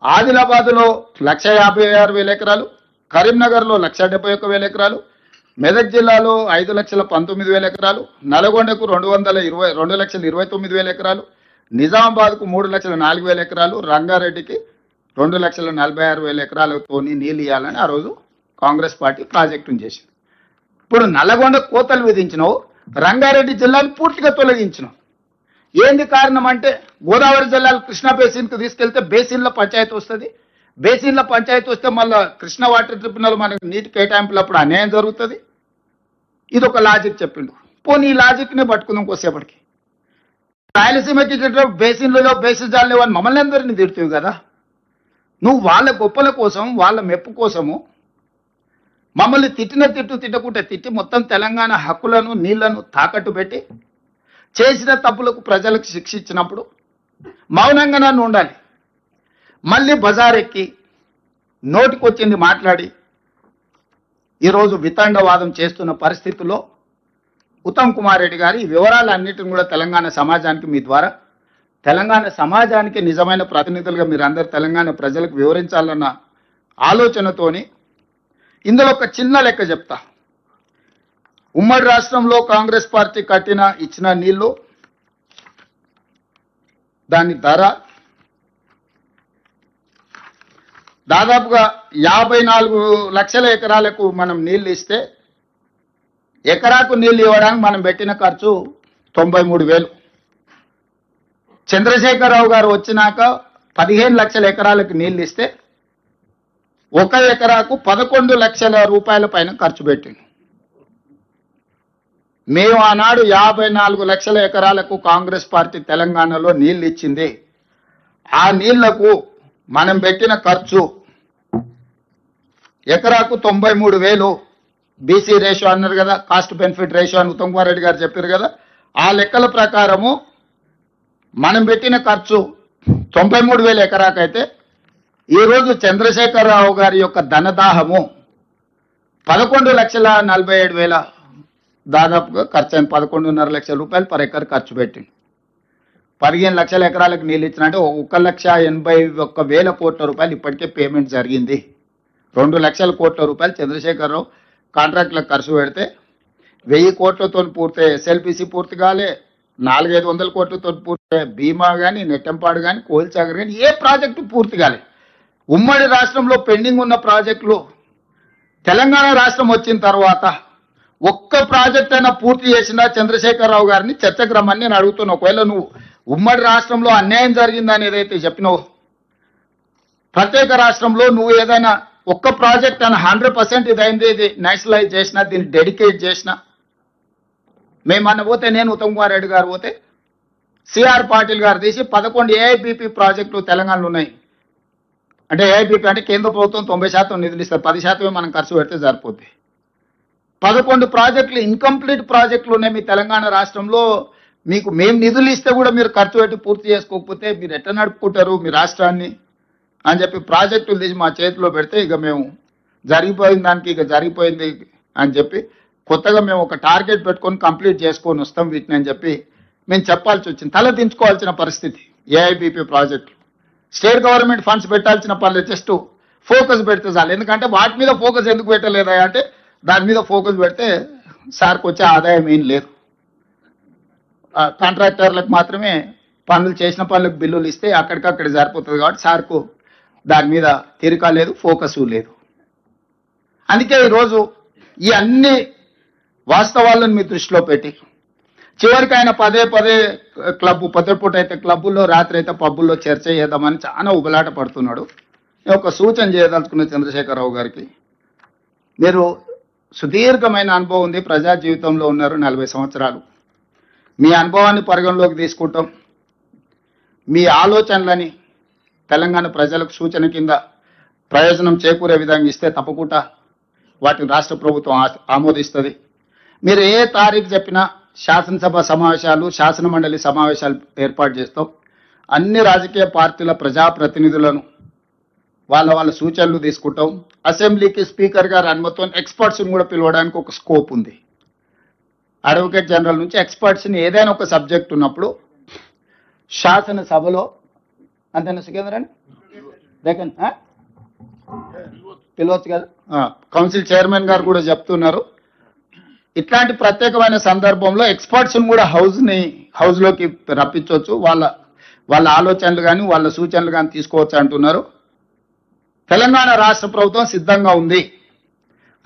ఆదిలాబాద్లో 1,56,000 ఎకరాలు, కరీంనగర్లో 1,71,000 ఎకరాలు, మెదక్ జిల్లాలో 5,19,000 ఎకరాలు, నల్గొండకు 2,29,000 ఎకరాలు, నిజామాబాద్కు 3,04,000 ఎకరాలు, రంగారెడ్డికి 2,46,000 ఎకరాలతో నీళ్ళు ఇవ్వాలని ఆ రోజు కాంగ్రెస్ పార్టీ ప్రాజెక్టును చేసింది. ఇప్పుడు నల్లగొండ కోతలు విధించినావు, రంగారెడ్డి జిల్లాను పూర్తిగా తొలగించినావు. ఏంది కారణం అంటే గోదావరి జిల్లాలు కృష్ణా బేసిన్కు తీసుకెళ్తే బేసిన్ల పంచాయతీ వస్తుంది. బేసిన్ల పంచాయతీ వస్తే మళ్ళీ కృష్ణా వాటర్ ట్రిబ్యునల్ మనకు నీటి కేటాయింపులప్పుడు అన్యాయం జరుగుతుంది. ఇది ఒక లాజిక్ చెప్పిండు. పోనీ ఈ లాజిక్నే పట్టుకుందాం కోసేపటికి. రాయలసీమకి బేసిన్లలో బేసిజాలు లేవని మమ్మల్ని అందరినీ తిడుతుంది కదా. నువ్వు వాళ్ళ గొప్పల కోసం, వాళ్ళ మెప్పు కోసము మమ్మల్ని తిట్టకుంటే తిట్టి మొత్తం తెలంగాణ హక్కులను, నీళ్లను తాకట్టు పెట్టి చేసిన తప్పులకు ప్రజలకు శిక్ష ఇచ్చినప్పుడు మౌనంగా నన్ను ఉండాలి. మళ్ళీ బజారెక్కి నోటికొచ్చింది మాట్లాడి ఈరోజు వితండవాదం చేస్తున్న పరిస్థితుల్లో ఉత్తమ్ కుమార్ రెడ్డి గారు ఈ వివరాలన్నిటిని కూడా తెలంగాణ సమాజానికి మీ ద్వారా, తెలంగాణ సమాజానికి నిజమైన ప్రతినిధులుగా మీరు అందరు తెలంగాణ ప్రజలకు వివరించాలన్న ఆలోచనతోని ఇందులో ఒక చిన్న లెక్క చెప్తా. ఉమ్మడి రాష్ట్రంలో కాంగ్రెస్ పార్టీ ఇచ్చిన నీళ్లు, దాని ధర దాదాపుగా 54 లక్షల ఎకరాలకు మనం నీళ్లు ఇస్తే ఎకరాకు నీళ్లు ఇవ్వడానికి మనం పెట్టిన ఖర్చు 93,000. చంద్రశేఖరరావు గారు వచ్చినాక 15 లక్షల ఎకరాలకు నీళ్లు ఇస్తే 1 ఎకరాకు 11 లక్షల రూపాయల పైన ఖర్చు పెట్టింది. మేము ఆనాడు 54 లక్షల ఎకరాలకు కాంగ్రెస్ పార్టీ తెలంగాణలో నీళ్లు ఇచ్చింది. ఆ నీళ్లకు మనం పెట్టిన ఖర్చు ఎకరాకు 93,000. బీసీ రేషియో అన్నారు కదా, కాస్ట్ బెనిఫిట్ రేషియో అని ఉత్తమ్ కుమార్ రెడ్డి గారు చెప్పారు కదా. ఆ లెక్కల ప్రకారము మనం పెట్టిన ఖర్చు 93,000 ఎకరాకైతే ఈరోజు చంద్రశేఖరరావు గారి యొక్క ధనదాహము 11,47,000 దాదాపుగా ఖర్చు అయింది. 11.5 లక్షల రూపాయలు పర్ ఎకర్ ఖర్చు పెట్టింది. 15 లక్షల ఎకరాలకు నీళ్ళు ఇచ్చినట్టే 1,81,000 కోట్ల రూపాయలు ఇప్పటికే పేమెంట్ జరిగింది. 2 లక్షల కోట్ల రూపాయలు చంద్రశేఖరరావు కాంట్రాక్ట్లకు ఖర్చు పెడితే 1000 కోట్లతో పూర్తి ఎస్ఎల్పిసి పూర్తి కాలే, 400-500 కోట్లతో పూర్తి బీమా కానీ, నెట్టంపాడు కానీ, కోల్చాగర్ కానీ ఏ ప్రాజెక్టు పూర్తి కాలేదు. ఉమ్మడి రాష్ట్రంలో పెండింగ్ ఉన్న ప్రాజెక్టులు తెలంగాణ రాష్ట్రం వచ్చిన తర్వాత ఒక్క ప్రాజెక్ట్ అయినా పూర్తి చేసినా చంద్రశేఖరరావు గారిని చర్చకు రమ్మని నేను అడుగుతున్నా. ఒకవేళ నువ్వు ఉమ్మడి రాష్ట్రంలో అన్యాయం జరిగిందని ఏదైతే చెప్పినావు, ప్రత్యేక రాష్ట్రంలో నువ్వు ఏదైనా ఒక్క ప్రాజెక్ట్ అని 100% ఇదైంది, ఇది నేషనలైజ్ చేసినా, దీన్ని డెడికేట్ చేసినా, మేమన్న పోతే, నేను ఉత్తమ్ కుమార్ రెడ్డి గారు పోతే, సిఆర్ పాటిల్ గారు తీసి 11 ఏఐబిపి ప్రాజెక్టులు తెలంగాణలో ఉన్నాయి. అంటే ఏఐబిపి అంటే కేంద్ర ప్రభుత్వం 90% నిధులు ఇస్తారు, 10% మనం ఖర్చు పెడితే సరిపోద్ది. 11 ప్రాజెక్టులు ఇన్కంప్లీట్ ప్రాజెక్టులు ఉన్నాయి మీ తెలంగాణ రాష్ట్రంలో. మీకు మేము నిధులు ఇస్తే కూడా మీరు ఖర్చు పెట్టి పూర్తి చేసుకోకపోతే మీరు ఎట్లా నడుపుకుంటారు మీ రాష్ట్రాన్ని అని చెప్పి ప్రాజెక్టులు తీసి మా చేతిలో పెడితే, ఇక మేము జరిగిపోయిన దానికి ఇక జరిగిపోయింది అని చెప్పి కొత్తగా మేము ఒక టార్గెట్ పెట్టుకొని కంప్లీట్ చేసుకొని వస్తాం వీటిని అని చెప్పి మేము చెప్పాల్సి వచ్చింది. తల దించుకోవాల్సిన పరిస్థితి. ఏఐబిపి ప్రాజెక్టులు స్టేట్ గవర్నమెంట్ ఫండ్స్ పెట్టాల్సిన పర్లేదు, జస్ట్ ఫోకస్ పెడితే చాలు. ఎందుకంటే వాటి మీద ఫోకస్ ఎందుకు పెట్టలేదా అంటే, దాని మీద ఫోకస్ పెడితే సార్కి వచ్చే ఆదాయం ఏం లేదు. కాంట్రాక్టర్లకు మాత్రమే పనులు చేసిన పనులకు బిల్లులు ఇస్తే అక్కడికక్కడ సరిపోతుంది కాబట్టి సార్కు దాని మీద తీరిక లేదు, ఫోకస్ లేదు. అందుకే ఈరోజు ఈ అన్ని వాస్తవాలను మీ దృష్టిలో పెట్టి చివరికి ఆయన పదే క్లబ్, పొద్దుపూట అయితే క్లబ్బుల్లో, రాత్రి అయితే పబ్బుల్లో చర్చ చేద్దామని చాలా ఉబలాట పడుతున్నాడు. ఒక సూచన చేయదలుచుకున్న చంద్రశేఖరరావు గారికి, మీరు సుదీర్ఘమైన అనుభవం ఉంది, ప్రజా జీవితంలో ఉన్నారు, 40 సంవత్సరాలు. మీ అనుభవాన్ని పరిగణలోకి తీసుకుంటాం, మీ ఆలోచనలని తెలంగాణ ప్రజలకు సూచన కింద ప్రయోజనం చేకూరే విధంగా ఇస్తే తప్పకుండా వాటిని రాష్ట్ర ప్రభుత్వం ఆమోదిస్తుంది. మీరు ఏ తారీఖు చెప్పినా శాసనసభ సమావేశాలు, శాసన మండలి సమావేశాలు ఏర్పాటు చేస్తాం. అన్ని రాజకీయ పార్టీల ప్రజాప్రతినిధులను వాళ్ళ సూచనలు తీసుకుంటాం. అసెంబ్లీకి స్పీకర్ గారు అనుమతితో ఎక్స్పర్ట్స్ని కూడా పిలవడానికి ఒక స్కోప్ ఉంది. అడ్వకేట్ జనరల్ నుంచి ఎక్స్పర్ట్స్ని ఏదైనా ఒక సబ్జెక్ట్ ఉన్నప్పుడు శాసనసభలో అంతేనా సికేంద్రని దగ్గర పిలవచ్చు కదా. కౌన్సిల్ చైర్మన్ గారు కూడా చెప్తున్నారు, ఇట్లాంటి ప్రత్యేకమైన సందర్భంలో ఎక్స్పర్ట్స్ని కూడా హౌస్లోకి రప్పించవచ్చు, వాళ్ళ ఆలోచనలు కానీ వాళ్ళ సూచనలు కానీ తీసుకోవచ్చు అంటున్నారు. తెలంగాణ రాష్ట్ర ప్రభుత్వం సిద్ధంగా ఉంది.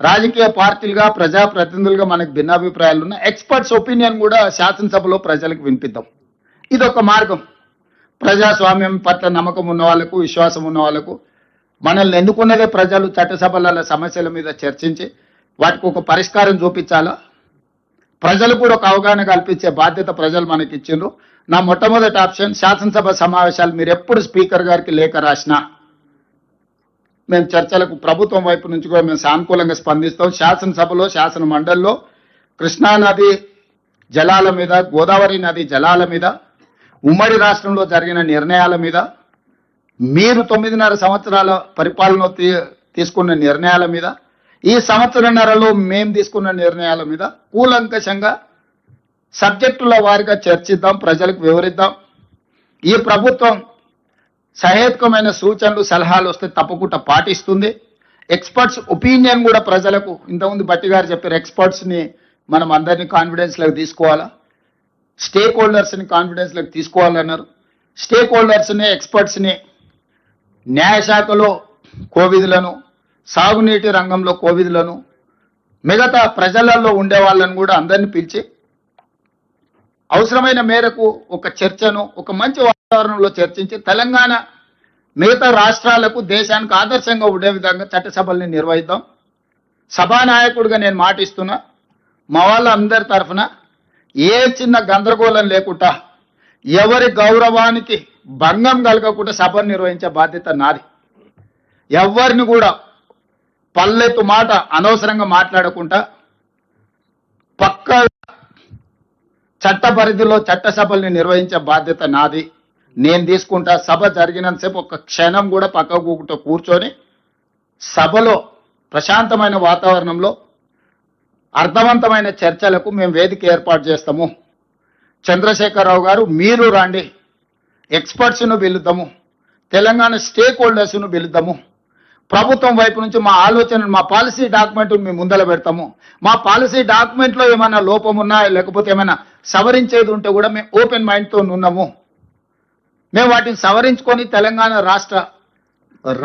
రాజకీయ పార్టీలుగా, ప్రజాప్రతినిధులుగా మనకు భిన్నాభిప్రాయాలు ఉన్న ఎక్స్పర్ట్స్ ఒపీనియన్ కూడా శాసనసభలో ప్రజలకు వినిపిద్దాం. ఇది ఒక మార్గం. ప్రజాస్వామ్యం పట్ల నమ్మకం ఉన్న వాళ్ళకు, విశ్వాసం ఉన్న వాళ్ళకు, మనల్ని ఎన్నుకున్నదే ప్రజలు, చట్టసభల సమస్యల మీద చర్చించి వాటికి ఒక పరిష్కారం చూపించాలా, ప్రజలు కూడా ఒక అవగాహన కల్పించే బాధ్యత ప్రజలు మనకి ఇచ్చిండ్రు. నా మొట్టమొదటి ఆప్షన్ శాసనసభ సమావేశాలు. మీరు ఎప్పుడు స్పీకర్ గారికి లేఖ రాసినా మేము చర్చలకు ప్రభుత్వం వైపు నుంచి కూడా మేము సానుకూలంగా స్పందిస్తాం. శాసనసభలో, శాసన మండలిలో కృష్ణానది జలాల మీద, గోదావరి నది జలాల మీద, ఉమ్మడి రాష్ట్రంలో జరిగిన నిర్ణయాల మీద, మీరు 9.5 సంవత్సరాల పరిపాలన తీసుకున్న నిర్ణయాల మీద, ఈ సంవత్సరన్నరలో మేము తీసుకున్న నిర్ణయాల మీద కూలంకషంగా సబ్జెక్టుల వారిగా చర్చిద్దాం, ప్రజలకు వివరిద్దాం. ఈ ప్రభుత్వం సహేతుకమైన సూచనలు, సలహాలు వస్తే తప్పకుండా పాటిస్తుంది. ఎక్స్పర్ట్స్ ఒపీనియన్ కూడా ప్రజలకు, ఇంతకుముందు బట్టి గారు చెప్పారు, ఎక్స్పర్ట్స్ని మనం అందరినీ కాన్ఫిడెన్స్లోకి తీసుకోవాలా, స్టేక్ హోల్డర్స్ని కాన్ఫిడెన్స్లోకి తీసుకోవాలన్నారు. స్టేక్ హోల్డర్స్ని, ఎక్స్పర్ట్స్ని, న్యాయశాఖలో కోవిధులను, సాగునీటి రంగంలో కోవిధులను, మిగతా ప్రజలలో ఉండే వాళ్ళని కూడా అందరినీ పిలిచి అవసరమైన మేరకు ఒక చర్చను ఒక మంచి వాతావరణంలో చర్చించి తెలంగాణ మిగతా రాష్ట్రాలకు, దేశానికి ఆదర్శంగా ఉండే విధంగా చట్టసభల్ని నిర్వహిద్దాం. సభానాయకుడిగా నేను మాటిస్తున్నా, మా వాళ్ళందరి తరఫున ఏ చిన్న గందరగోళం లేకుండా, ఎవరి గౌరవానికి భంగం కలగకుండా సభను నిర్వహించే బాధ్యత నాది. ఎవరిని కూడా పల్లెత్తు మాట అనవసరంగా మాట్లాడకుండా పక్క చట్ట పరిధిలో చట్టసభల్ని నిర్వహించే బాధ్యత నాది. నేను తీసుకుంటా. సభ జరిగినంతసేపు ఒక క్షణం కూడా పక్కకు కూర్చొని సభలో ప్రశాంతమైన వాతావరణంలో అర్థవంతమైన చర్చలకు మేము వేదిక ఏర్పాటు చేస్తాము. చంద్రశేఖరరావు గారు మీరు రండి, ఎక్స్పర్ట్స్ను పిలుద్దాము, తెలంగాణ స్టేక్ హోల్డర్స్ను పిలుద్దాము, ప్రభుత్వం వైపు నుంచి మా ఆలోచన, మా పాలసీ డాక్యుమెంట్ మేము ముందర పెడతాము. మా పాలసీ డాక్యుమెంట్లో ఏమైనా లోపం ఉన్నా లేకపోతే ఏమైనా సవరించేది ఉంటే కూడా మేము ఓపెన్ మైండ్తో ఉన్నాము. మేము వాటిని సవరించుకొని తెలంగాణ రాష్ట్ర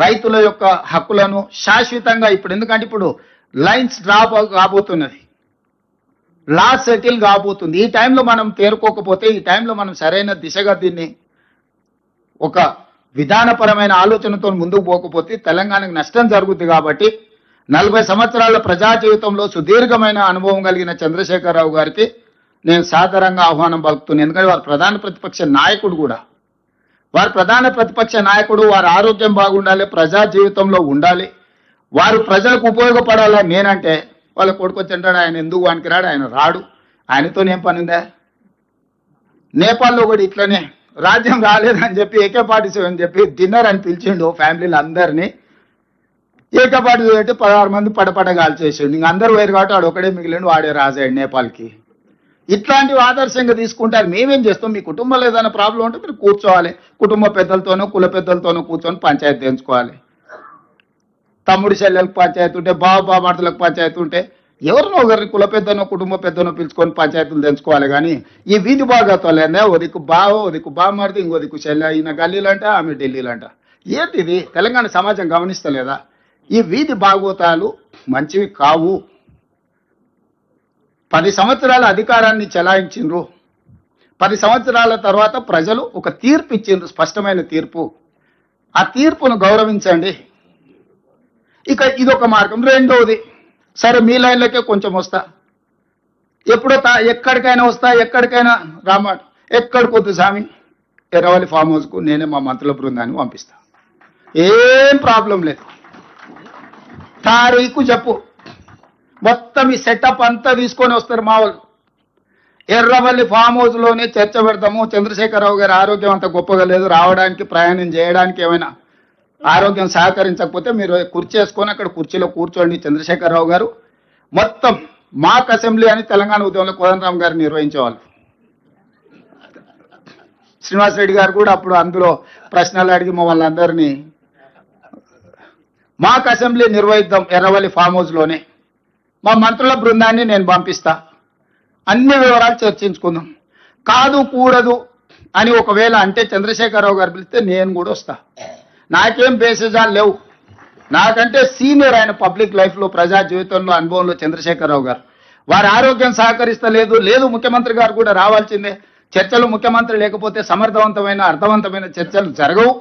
రైతుల యొక్క హక్కులను శాశ్వతంగా ఎందుకంటే ఇప్పుడు లైన్స్ డ్రాప్ కాబోతున్నది, లా సెటిల్ కాబోతుంది. ఈ టైంలో మనం తేరుకోకపోతే, ఈ టైంలో మనం సరైన దిశగా దీన్ని ఒక విధానపరమైన ఆలోచనతో ముందుకు పోకపోతే తెలంగాణకు నష్టం జరుగుతుంది. కాబట్టి 40 సంవత్సరాల ప్రజా జీవితంలో సుదీర్ఘమైన అనుభవం కలిగిన చంద్రశేఖరరావు గారికి నేను సాదరంగా ఆహ్వానం పలుకుతున్నాను. ఎందుకంటే వారు ప్రధాన ప్రతిపక్ష నాయకుడు కూడా. వారు ప్రధాన ప్రతిపక్ష నాయకుడు, వారి ఆరోగ్యం బాగుండాలి, ప్రజా జీవితంలో ఉండాలి, వారు ప్రజలకు ఉపయోగపడాలని నేనంటే వాళ్ళ కొడుకు వచ్చి అంటాడు ఆయన ఎందుకు వానికి ఆయన రాడు, ఆయనతో ఏం పని ఉందా. నేపాల్లో కూడా ఇట్లనే రాజ్యం రాలేదని చెప్పి AK-47 అని చెప్పి డిన్నర్ అని పిలిచిండు ఫ్యామిలీలు అందరినీ. AK-47 పెట్టి 16 మంది పడపడ కాల్చేసిండు. ఇంక అందరూ వేరు కాబట్టి వాడు ఒకడే మిగిలిండు, వాడే రాజాడు నేపాల్కి. ఇట్లాంటివి ఆదర్శంగా తీసుకుంటారు. మేమేం చేస్తాం, మీ కుటుంబంలో ఏదైనా ప్రాబ్లం ఉంటే మీరు కూర్చోవాలి, కుటుంబ పెద్దలతోనో కుల పెద్దలతోనో కూర్చొని పంచాయతీ తెంచుకోవాలి. తమ్ముడి చెల్లెలకు పంచాయతీ ఉంటే, బాబామర్దులకు పంచాయతీ ఉంటే ఎవరినో ఒకరిని కుల పెద్దనో కుటుంబ పెద్దనో పిలుచుకొని పంచాయతీలు తెంచుకోవాలి. కానీ ఈ వీధి బాగాతోలేనే ఓ దిక్కు బావ, ఓ దిక్కు బామర్ది, ఇంకో దిక్కు చెల్లె, ఈయన గల్లీలంట ఆమె ఢిల్లీలంట. ఏంటిది? తెలంగాణ సమాజం గమనిస్తలేదా? ఈ వీధి బాగోతాలు మంచివి కావు. 10 సంవత్సరాల అధికారాన్ని చెలాయించిండ్రు. 10 సంవత్సరాల తర్వాత ప్రజలు ఒక తీర్పు ఇచ్చిండ్రు, స్పష్టమైన తీర్పు. ఆ తీర్పును గౌరవించండి. ఇక ఇదొక మార్గం. రెండవది, సరే మీ లైన్లకే కొంచెం వస్తా, ఎప్పుడో ఎక్కడికైనా వస్తా, ఎక్కడికైనా రామాట, ఎక్కడికొద్దు స్వామి, ఎర్రవల్లి ఫామ్ హౌస్కు నేనే మా మంత్రుల బృందాన్ని పంపిస్తా, ఏం ప్రాబ్లం లేదు. తారీఖు చెప్పు, మొత్తం ఈ సెటప్ అంతా తీసుకొని వస్తారు మా వాళ్ళు. ఎర్రవల్లి ఫామ్ హౌస్లోనే చర్చ పెడతాము. చంద్రశేఖరరావు గారి ఆరోగ్యం అంత గొప్పగా లేదు, రావడానికి ప్రయాణం చేయడానికి ఏమైనా ఆరోగ్యం సహకరించకపోతే మీరు కుర్చీ వేసుకొని అక్కడ కుర్చీలో కూర్చోండి. చంద్రశేఖరరావు గారు మొత్తం మాక్ అసెంబ్లీ అని తెలంగాణ ఉద్యమంలో కోదండరామ్ గారు నిర్వహించేవాళ్ళు. శ్రీనివాసరెడ్డి గారు కూడా అప్పుడు అందులో ప్రశ్నలు అడిగి మమ్మల్ని అందరినీ మాక్ అసెంబ్లీ నిర్వహిద్దాం ఎర్రవల్లి ఫామ్ హౌస్లోనే, మా మంత్రుల బృందాన్ని నేను పంపిస్తా, అన్ని వివరాలు చర్చించుకుందాం. కాదు కూడదు అని ఒకవేళ అంటే చంద్రశేఖరరావు గారు పిలిస్తే నేను కూడా వస్తా. నాకేం బేసిజాలు లేవు. నాకంటే సీనియర్ ఆయన పబ్లిక్ లైఫ్లో, ప్రజా జీవితంలో, అనుభవంలో చంద్రశేఖరరావు గారు. వారి ఆరోగ్యం సహకరిస్తలేదు, లేదు ముఖ్యమంత్రి గారు కూడా రావాల్సిందే. చర్చలు ముఖ్యమంత్రి లేకపోతే సమర్థవంతమైన అర్థవంతమైన చర్చలు జరగవు.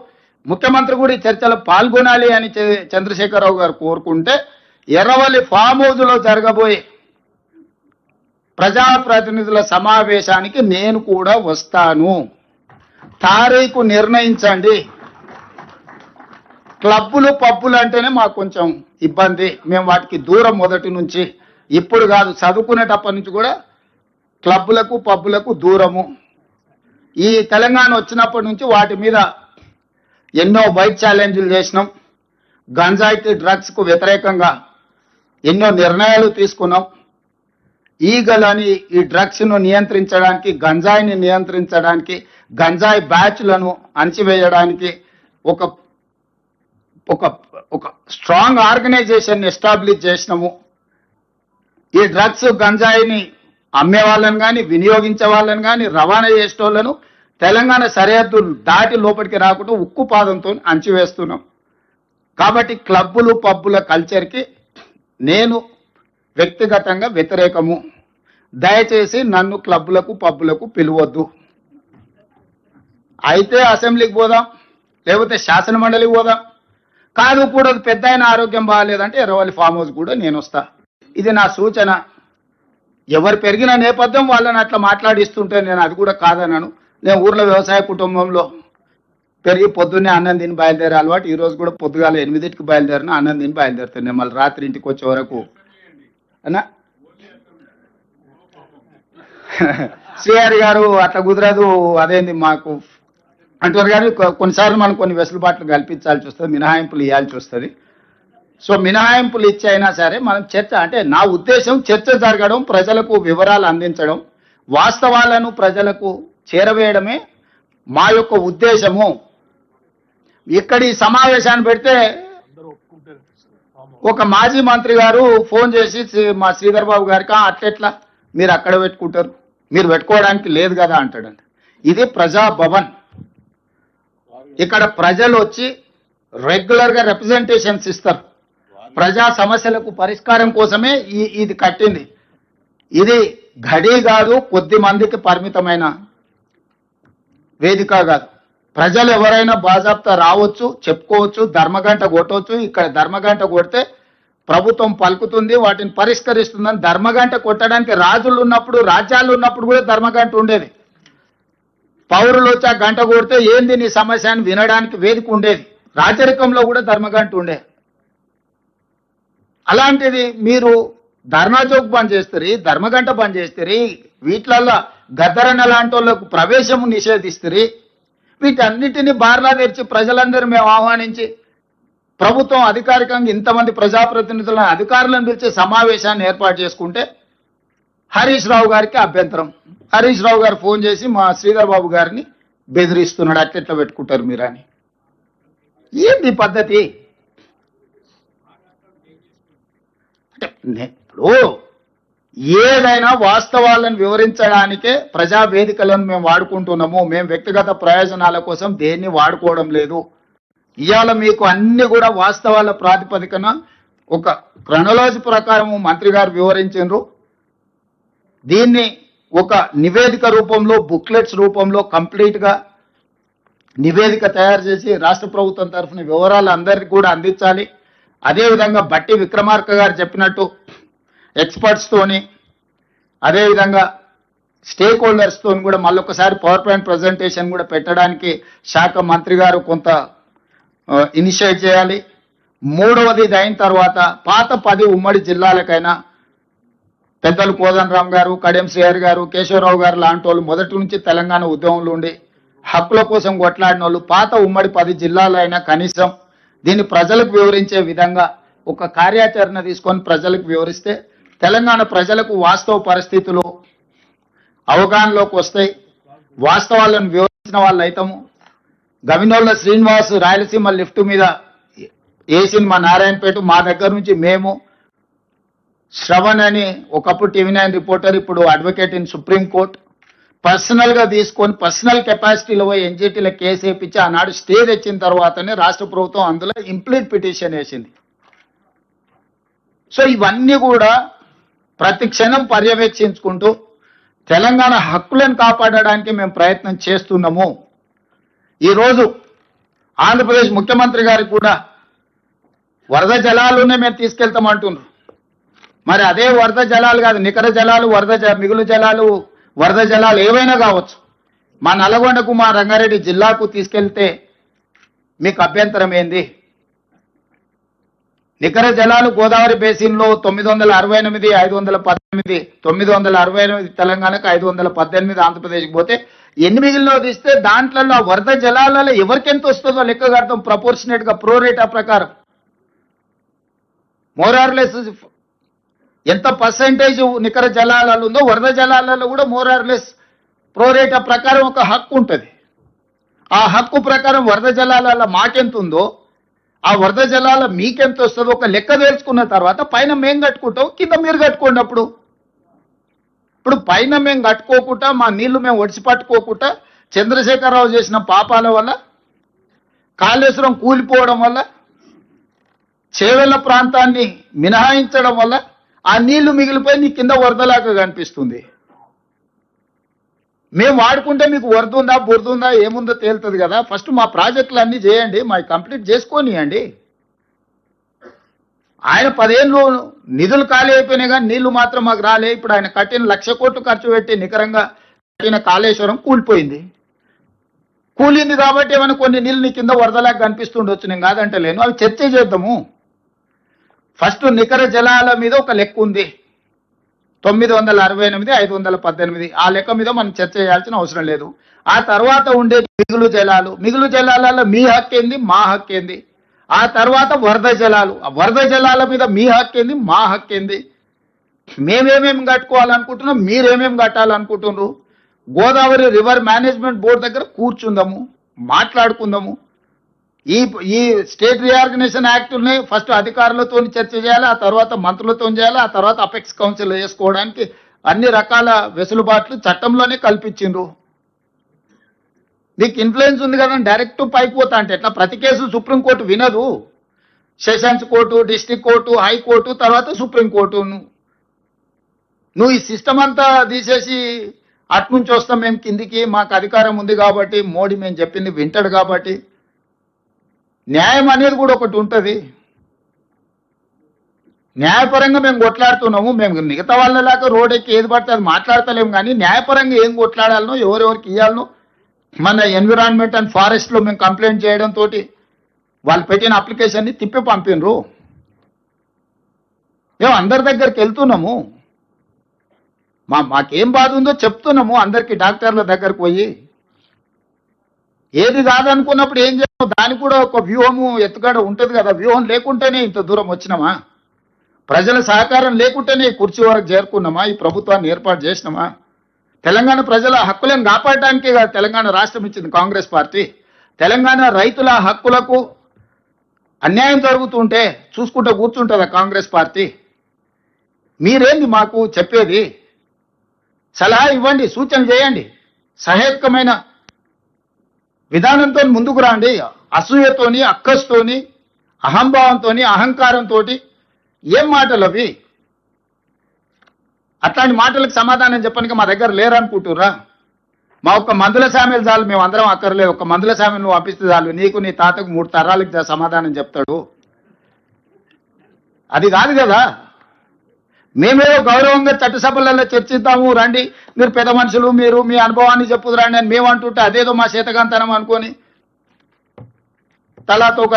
ముఖ్యమంత్రి కూడా ఈ చర్చలు పాల్గొనాలి అని చంద్రశేఖరరావు గారు కోరుకుంటే ఎర్రవల్లి ఫామ్ హౌస్లో జరగబోయే ప్రజాప్రతినిధుల సమావేశానికి నేను కూడా వస్తాను. తారీఖు నిర్ణయించండి. క్లబ్బులు పబ్బులు అంటేనే మాకు కొంచెం ఇబ్బంది, మేము వాటికి దూరం మొదటి నుంచి. ఇప్పుడు కాదు, చదువుకునేటప్పటి నుంచి కూడా క్లబ్బులకు పబ్బులకు దూరము. ఈ తెలంగాణ వచ్చినప్పటి నుంచి వాటి మీద ఎన్నో బైక్ ఛాలెంజ్లు చేసినాం. గంజాయికి డ్రగ్స్కు వ్యతిరేకంగా ఎన్నో నిర్ణయాలు తీసుకున్నాం. ఈగలని ఈ డ్రగ్స్ను నియంత్రించడానికి, గంజాయిని నియంత్రించడానికి, గంజాయి బ్యాచ్లను అణచివేయడానికి ఒక ఒక ఒక స్ట్రాంగ్ ఆర్గనైజేషన్ ఎస్టాబ్లిష్ చేసినాము. ఈ డ్రగ్స్ గంజాయిని అమ్మే వాళ్ళని కానీ, వినియోగించే వాళ్ళని కానీ, రవాణా చేసేటోళ్లను తెలంగాణ సరిహద్దులు దాటి లోపలికి రాకుండా ఉక్కు పాదంతో అణచివేస్తున్నాం. కాబట్టి క్లబ్బులు పబ్బుల కల్చర్కి నేను వ్యక్తిగతంగా వ్యతిరేకము. దయచేసి నన్ను క్లబ్బులకు పబ్బులకు పిలవద్దు. అయితే అసెంబ్లీకి పోదాం, లేకపోతే శాసన మండలికి పోదాం. కాదు కూడా పెద్ద ఆయన ఆరోగ్యం బాగాలేదంటే ఎర్రవల్లి ఫామ్ హౌస్ కూడా నేను వస్తా. ఇది నా సూచన. ఎవరు పెరిగిన నేపథ్యం వాళ్ళని అట్లా మాట్లాడిస్తుంటే నేను అది కూడా కాదన్నాను. నేను ఊర్లో వ్యవసాయ కుటుంబంలో పెరిగి పొద్దున్నే అన్నం తిని బయలుదేరే అలవాటు. ఈరోజు కూడా పొద్దుగాల 8కి బయలుదేరిన అన్నం తిని బయలుదేరుతాను. నేను మళ్ళీ రాత్రి ఇంటికి వచ్చే వరకు అన్నా శ్రీహరి గారు అట్లా కుదరదు, అదేంది మాకు అంటారు. కానీ కొన్నిసార్లు మనం కొన్ని వెసులుబాట్లు కల్పించాల్సి వస్తుంది, మినహాయింపులు ఇవ్వాల్సి వస్తుంది. సో మినహాయింపులు ఇచ్చైనా సరే మనం చర్చ, అంటే నా ఉద్దేశం చర్చ జరగడం, ప్రజలకు వివరాలు అందించడం, వాస్తవాలను ప్రజలకు చేరవేయడమే మా యొక్క ఉద్దేశము. ఇక్కడ ఈ సమావేశాన్ని పెడితే ఒక మాజీ మంత్రి గారు ఫోన్ చేసి మా శ్రీధర్ బాబు గారికి అట్లెట్లా మీరు అక్కడ పెట్టుకుంటారు, మీరు పెట్టుకోవడానికి లేదు కదా అంటాడండి. ఇది ప్రజాభవన్. ఇక్కడ ప్రజలు వచ్చి రెగ్యులర్ గా రిప్రజెంటేషన్స్ ఇస్తారు. ప్రజా సమస్యలకు పరిష్కారం కోసమే ఇది కట్టింది. ఇది గడి కాదు, కొద్ది మందికి పరిమితమైన వేదిక కాదు. ప్రజలు ఎవరైనా బాజాప్తా రావచ్చు, చెప్పుకోవచ్చు, ధర్మగంట కొట్టవచ్చు. ఇక్కడ ధర్మగంట కొడితే ప్రభుత్వం పలుకుతుంది, వాటిని పరిష్కరిస్తుందని. ధర్మగంట కొట్టడానికి రాజులు ఉన్నప్పుడు, రాజ్యాలు ఉన్నప్పుడు కూడా ధర్మగంట ఉండేది. పౌరులు వచ్చి ఆ గంట కొడితే ఏంది నీ సమస్య అని వినడానికి వేదిక ఉండేది. రాజరికంలో కూడా ధర్మగంట ఉండేది. అలాంటిది మీరు ధర్నా చౌక్ బంద్ చేస్తారు, ధర్మగంట బంద్ చేస్తారు, వీటిలల్లో గద్దరన్న లాంటి వాళ్ళకు ప్రవేశం నిషేధిస్తారు. వీటన్నిటిని బార్లా తెరిచి ప్రజలందరూ మేము ఆహ్వానించి ప్రభుత్వం అధికారికంగా ఇంతమంది ప్రజాప్రతినిధులను, అధికారులను పిలిచే సమావేశాన్ని ఏర్పాటు చేసుకుంటే హరీష్ రావు గారికి అభ్యంతరం. హరీష్ రావు గారు ఫోన్ చేసి మా శ్రీధర్ బాబు గారిని బెదిరిస్తున్నాడు, అట్లెట్లా పెట్టుకుంటారు మీరని. ఏంది పద్ధతి? అంటే ఇప్పుడు ఏదైనా వాస్తవాలను వివరించడానికే ప్రజా వేదికలను మేము వాడుకుంటున్నాము. మేము వ్యక్తిగత ప్రయోజనాల కోసం దేన్ని వాడుకోవడం లేదు. ఇవాళ మీకు అన్ని కూడా వాస్తవాల ప్రాతిపదికన ఒక క్రొనాలజీ ప్రకారం మంత్రి గారు వివరించారు. దీన్ని ఒక నివేదిక రూపంలో, బుక్లెట్స్ రూపంలో కంప్లీట్ గా నివేదిక తయారు చేసి రాష్ట్ర ప్రభుత్వం తరఫున వివరాలు అందరికీ కూడా అందించాలి. అదేవిధంగా బట్టి విక్రమార్క గారు చెప్పినట్టు ఎక్స్పర్ట్స్ తోని, అదేవిధంగా స్టేక్ హోల్డర్స్ తోని కూడా మళ్ళొకసారి పవర్ పాయింట్ ప్రజెంటేషన్ కూడా పెట్టడానికి శాఖ మంత్రి గారు కొంత ఇనిషియేట్ చేయాలి. మూడవది ఇది అయిన తర్వాత పాత 10 ఉమ్మడి జిల్లాలకైనా పెద్దలు కోదండరామ్ గారు, కడియం శ్రీహరి గారు, కేశవరావు గారు లాంటి వాళ్ళు మొదటి నుంచి తెలంగాణ ఉద్యమంలో ఉండి హక్కుల కోసం కొట్లాడిన వాళ్ళు పాత ఉమ్మడి 10 జిల్లాలైనా కనీసం దీన్ని ప్రజలకు వివరించే విధంగా ఒక కార్యాచరణ తీసుకొని ప్రజలకు వివరిస్తే తెలంగాణ ప్రజలకు వాస్తవ పరిస్థితులు అవగాహనలోకి వస్తాయి. వాస్తవాలను వివరించిన వాళ్ళు అయితాము. గవినోళ్ళ శ్రీనివాస్ రాయలసీమ లిఫ్ట్ మీద వేసిన మా నారాయణపేట, మా దగ్గర నుంచి మేము శ్రవణ్ అని ఒకప్పుడు TV9 రిపోర్టర్, ఇప్పుడు advocate in supreme court, personal గా తీసుకొని పర్సనల్ కెపాసిటీలో పోయి ఎన్జిటీలో కేసు వేయించి ఆనాడు స్టే తెచ్చిన తర్వాతనే రాష్ట్ర ప్రభుత్వం అందులో ఇంప్లీట్ పిటిషన్ వేసింది. సో ఇవన్నీ కూడా ప్రతి క్షణం పర్యవేక్షించుకుంటూ తెలంగాణ హక్కులను కాపాడడానికి మేము ప్రయత్నం చేస్తున్నాము. ఈరోజు ఆంధ్రప్రదేశ్ ముఖ్యమంత్రి గారికి కూడా వరద జలాలునే మేము తీసుకెళ్తామంటున్నారు. మరి అదే వరద జలాలు కాదు, నికర జలాలు, మిగులు జలాలు, వరద జలాలు ఏవైనా కావచ్చు. మా నల్గొండకు, మా రంగారెడ్డి జిల్లాకు తీసుకెళ్తే మీకు అభ్యంతరం ఏంది? నికర జలాలు గోదావరి బేసిన్లో 968, 518, 968 తెలంగాణకు, 518 ఆంధ్రప్రదేశ్కి పోతే ఎన్ని మిగిలినో తీస్తే దాంట్లో వరద జలాలలో ఎవరికి ఎంత వస్తుందో లెక్క కడతాం ప్రపోర్షనేట్ గా, ప్రోరేటా ప్రకారం. మోరార్లెస్ ఎంత పర్సెంటేజ్ నికర జలాలలో ఉందో వరద జలాలలో కూడా మోరార్లెస్ ప్రోరేటా ప్రకారం ఒక హక్కు ఉంటుంది. ఆ హక్కు ప్రకారం వరద జలాలలో మాకెంత ఉందో ఆ వరద జలాల మీకెంత వస్తుందో ఒక లెక్క తెలుసుకున్న తర్వాత పైన మేము కట్టుకుంటాం, కింద మీరు కట్టుకోండి. ఇప్పుడు పైన మేము కట్టుకోకుండా, మా నీళ్లు మేము ఒడిసి పట్టుకోకుండా, చంద్రశేఖరరావు చేసిన పాపాల వల్ల, కాళేశ్వరం కూలిపోవడం వల్ల, చేవెళ్ల ప్రాంతాన్ని మినహాయించడం వల్ల ఆ నీళ్లు మిగిలిపోయి నీ కింద వరదలాగా కనిపిస్తుంది. మేము వాడుకుంటే మీకు వరద ఉందా, బురద ఉందా, ఏముందో తేలుతుంది కదా. ఫస్ట్ మా ప్రాజెక్టులు అన్నీ చేయండి, మా కంప్లీట్ చేసుకోనియండి. ఆయన 10 ఏళ్ళు నిధులు ఖాళీ అయిపోయినాయి కానీ నీళ్లు మాత్రం మాకు రాలే. ఇప్పుడు ఆయన కట్టిన 1,00,000 కోట్లు ఖర్చు పెట్టి నికరంగా కట్టిన కాళేశ్వరం కూలిపోయింది. కూలింది కాబట్టి ఏమైనా కొన్ని నీళ్ళు నీ కింద వరదలాగా కనిపిస్తుండొచ్చు, నేను కాదంటే లేను. అవి చర్చ చేద్దాము. ఫస్ట్ నికర జలాల మీద ఒక లెక్క ఉంది, 968, 518. ఆ లెక్క మీద మనం చర్చ చేయాల్సిన అవసరం లేదు. ఆ తర్వాత ఉండే మిగులు జలాలలో మీ హక్కు ఏంది, మా హక్కు ఏంది. ఆ తర్వాత వరద జలాల మీద మీ హక్కు ఏంది, మా హక్కు ఏంది. మేమేమేమి కట్టుకోవాలనుకుంటున్నాం, మీరేమేమి కట్టాలనుకుంటున్నారు. గోదావరి రివర్ మేనేజ్మెంట్ బోర్డు దగ్గర కూర్చుందాము, మాట్లాడుకుందాము. ఈ ఈ స్టేట్ రీఆర్గనైజేషన్ యాక్ట్ని ఫస్ట్ అధికారులతో చర్చ చేయాలి, ఆ తర్వాత మంత్రులతో చేయాలి, ఆ తర్వాత అపెక్స్ కౌన్సిల్ వేసుకోవడానికి అన్ని రకాల వెసులుబాట్లు చట్టంలోనే కల్పించిండ్రు. నీకు ఇన్ఫ్లుయెన్స్ ఉంది కదా, డైరెక్ట్ పైకి పోతా అంటే ఎట్లా? ప్రతి కేసు సుప్రీంకోర్టు వినదు. Sessions court, district court, high court, తర్వాత సుప్రీంకోర్టు. నువ్వు ఈ సిస్టమ్ అంతా తీసేసి అట్నుంచి వస్తాం మేము కిందికి, మాకు అధికారం ఉంది కాబట్టి, మోడీ మేము చెప్పింది వింటాడు కాబట్టి. న్యాయం అనేది కూడా ఒకటి ఉంటుంది. న్యాయపరంగా మేము కొట్లాడుతున్నాము. మేము మిగతా వాళ్ళలాగా రోడ్ ఎక్కి ఏది పడితే అది మాట్లాడతలేము, కానీ న్యాయపరంగా ఏం కొట్లాడాలనో, ఎవరెవరికి ఇవ్వాలనో, మన ఎన్విరాన్మెంట్ అండ్ ఫారెస్ట్లో మేము కంప్లైంట్ చేయడంతో వాళ్ళు పెట్టిన అప్లికేషన్ని తిప్పి పంపినరు. మేము అందరి దగ్గరికి వెళ్తున్నాము, మాకేం బాధ ఉందో చెప్తున్నాము అందరికి, డాక్టర్ల దగ్గరకు పోయి. ఏది కాదనుకున్నప్పుడు ఏం చేస్తాం, దానికి కూడా ఒక వ్యూహము ఎత్తుగడ ఉంటుంది కదా. వ్యూహం లేకుంటేనే ఇంత దూరం వచ్చినామా? ప్రజల సహకారం లేకుంటేనే కుర్చీ వరకు చేరుకున్నామా? ఈ ప్రభుత్వాన్ని ఏర్పాటు చేసినామా? తెలంగాణ ప్రజల హక్కులను కాపాడటానికే కదా తెలంగాణ రాష్ట్రం ఇచ్చింది కాంగ్రెస్ పార్టీ. తెలంగాణ రైతుల హక్కులకు అన్యాయం జరుగుతుంటే చూసుకుంటూ కూర్చుంటుందా కాంగ్రెస్ పార్టీ? మీరేంది మాకు చెప్పేది? సలహా ఇవ్వండి, సూచన చేయండి, సహేతుకమైన విధానంతో ముందుకు రండి. అసూయతోని, అక్కస్తోని, అహంభావంతో, అహంకారంతో ఏం మాటలు అవి? అట్లాంటి మాటలకు సమాధానం చెప్పడానికి మా దగ్గర లేరనుకుంటురా? మా ఒక్క మందుల సామెలు చాలు, మేము అందరం అక్కర్లేదు. ఒక మందుల సామెలు నువ్వు పంపిస్తే చాలు, నీకు నీ తాతకు 3 తరాలకు సమాధానం చెప్తాడు. అది కాదు కదా. మేమేదో గౌరవంగా చట్టసభలలో చర్చిద్దాము, రండి మీరు పెద్ద మనుషులు, మీరు మీ అనుభవాన్ని చెప్పుదురండి అని మేము అంటుంటే అదేదో మా చేతకాంతనం అనుకొని తలా తోక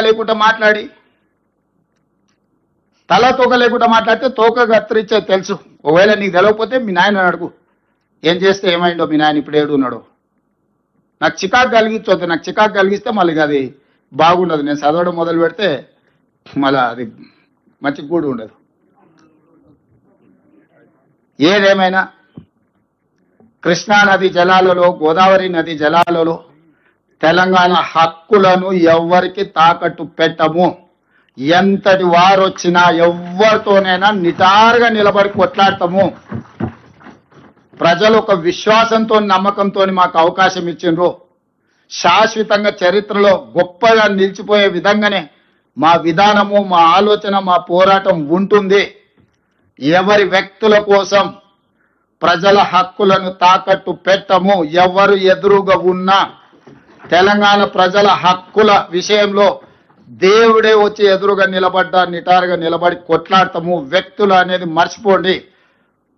లేకుండా మాట్లాడితే తోక కత్తిరించే తెలుసు. ఒకవేళ నీకు తెలియకపోతే మీ నాయన అడుగు, ఏం చేస్తే ఏమైందో మీ నాయన ఇప్పుడు ఏడున్నాడో. నాకు చికాకు కలిగించొద్దు. నాకు చికాకు కలిగిస్తే మళ్ళీ అది బాగుండదు. నేను చదవడం మొదలు పెడితే మళ్ళీ అది మంచి కూడా ఉండదు. ఏదేమైనా కృష్ణా నది జలాలలో, గోదావరి నది జలాలలో తెలంగాణ హక్కులను ఎవ్వరికి తాకట్టు పెట్టము. ఎంతటి వారు వచ్చినా ఎవరితోనైనా నిటారుగా నిలబడి కొట్లాడతాము. ప్రజలు ఒక విశ్వాసంతో, నమ్మకంతో మాకు అవకాశం ఇచ్చిండ్రు. శాశ్వతంగా చరిత్రలో గొప్పగా నిలిచిపోయే విధంగానే మా విధానము, మా ఆలోచన, మా పోరాటం ఉంటుంది. ఎవరి వ్యక్తుల కోసం ప్రజల హక్కులను తాకట్టు పెట్టము. ఎవరు ఎదురుగా ఉన్నా తెలంగాణ ప్రజల హక్కుల విషయంలో దేవుడే వచ్చి ఎదురుగా నిలబడ్డా నిటారుగా నిలబడి కొట్లాడతాము. వ్యక్తులు అనేది మర్చిపోండి.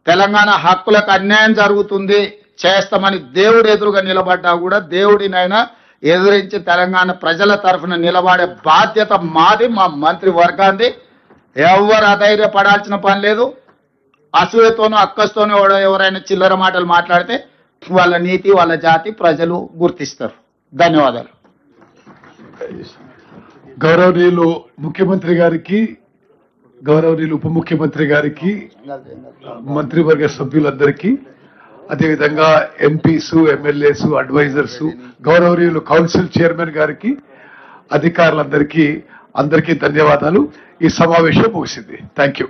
తెలంగాణ హక్కులకు అన్యాయం జరుగుతుంది చేస్తామని దేవుడు ఎదురుగా నిలబడ్డా కూడా దేవుడినైనా ఎదురించి తెలంగాణ ప్రజల తరఫున నిలబడే బాధ్యత మాది, మా మంత్రి వర్గాన్ని. ఎవరు అధైర్యపడాల్సిన పని లేదు. అసూయతోనూ అక్కస్తోనూ ఎవరైనా చిల్లర మాటలు మాట్లాడితే వాళ్ళ నీతి, వాళ్ళ జాతి ప్రజలు గుర్తిస్తారు. ధన్యవాదాలు. గౌరవనీయులు ముఖ్యమంత్రి గారికి, గౌరవనీయులు ఉప ముఖ్యమంత్రి గారికి, మంత్రివర్గ సభ్యులందరికీ, అదేవిధంగా ఎంపీస్, ఎమ్మెల్యేస్, అడ్వైజర్స్, గౌరవనీయులు కౌన్సిల్ చైర్మన్ గారికి, అధికారులందరికీ అందరికీ ధన్యవాదాలు. ఈ సమావేశం ముగిసింది. Thank you.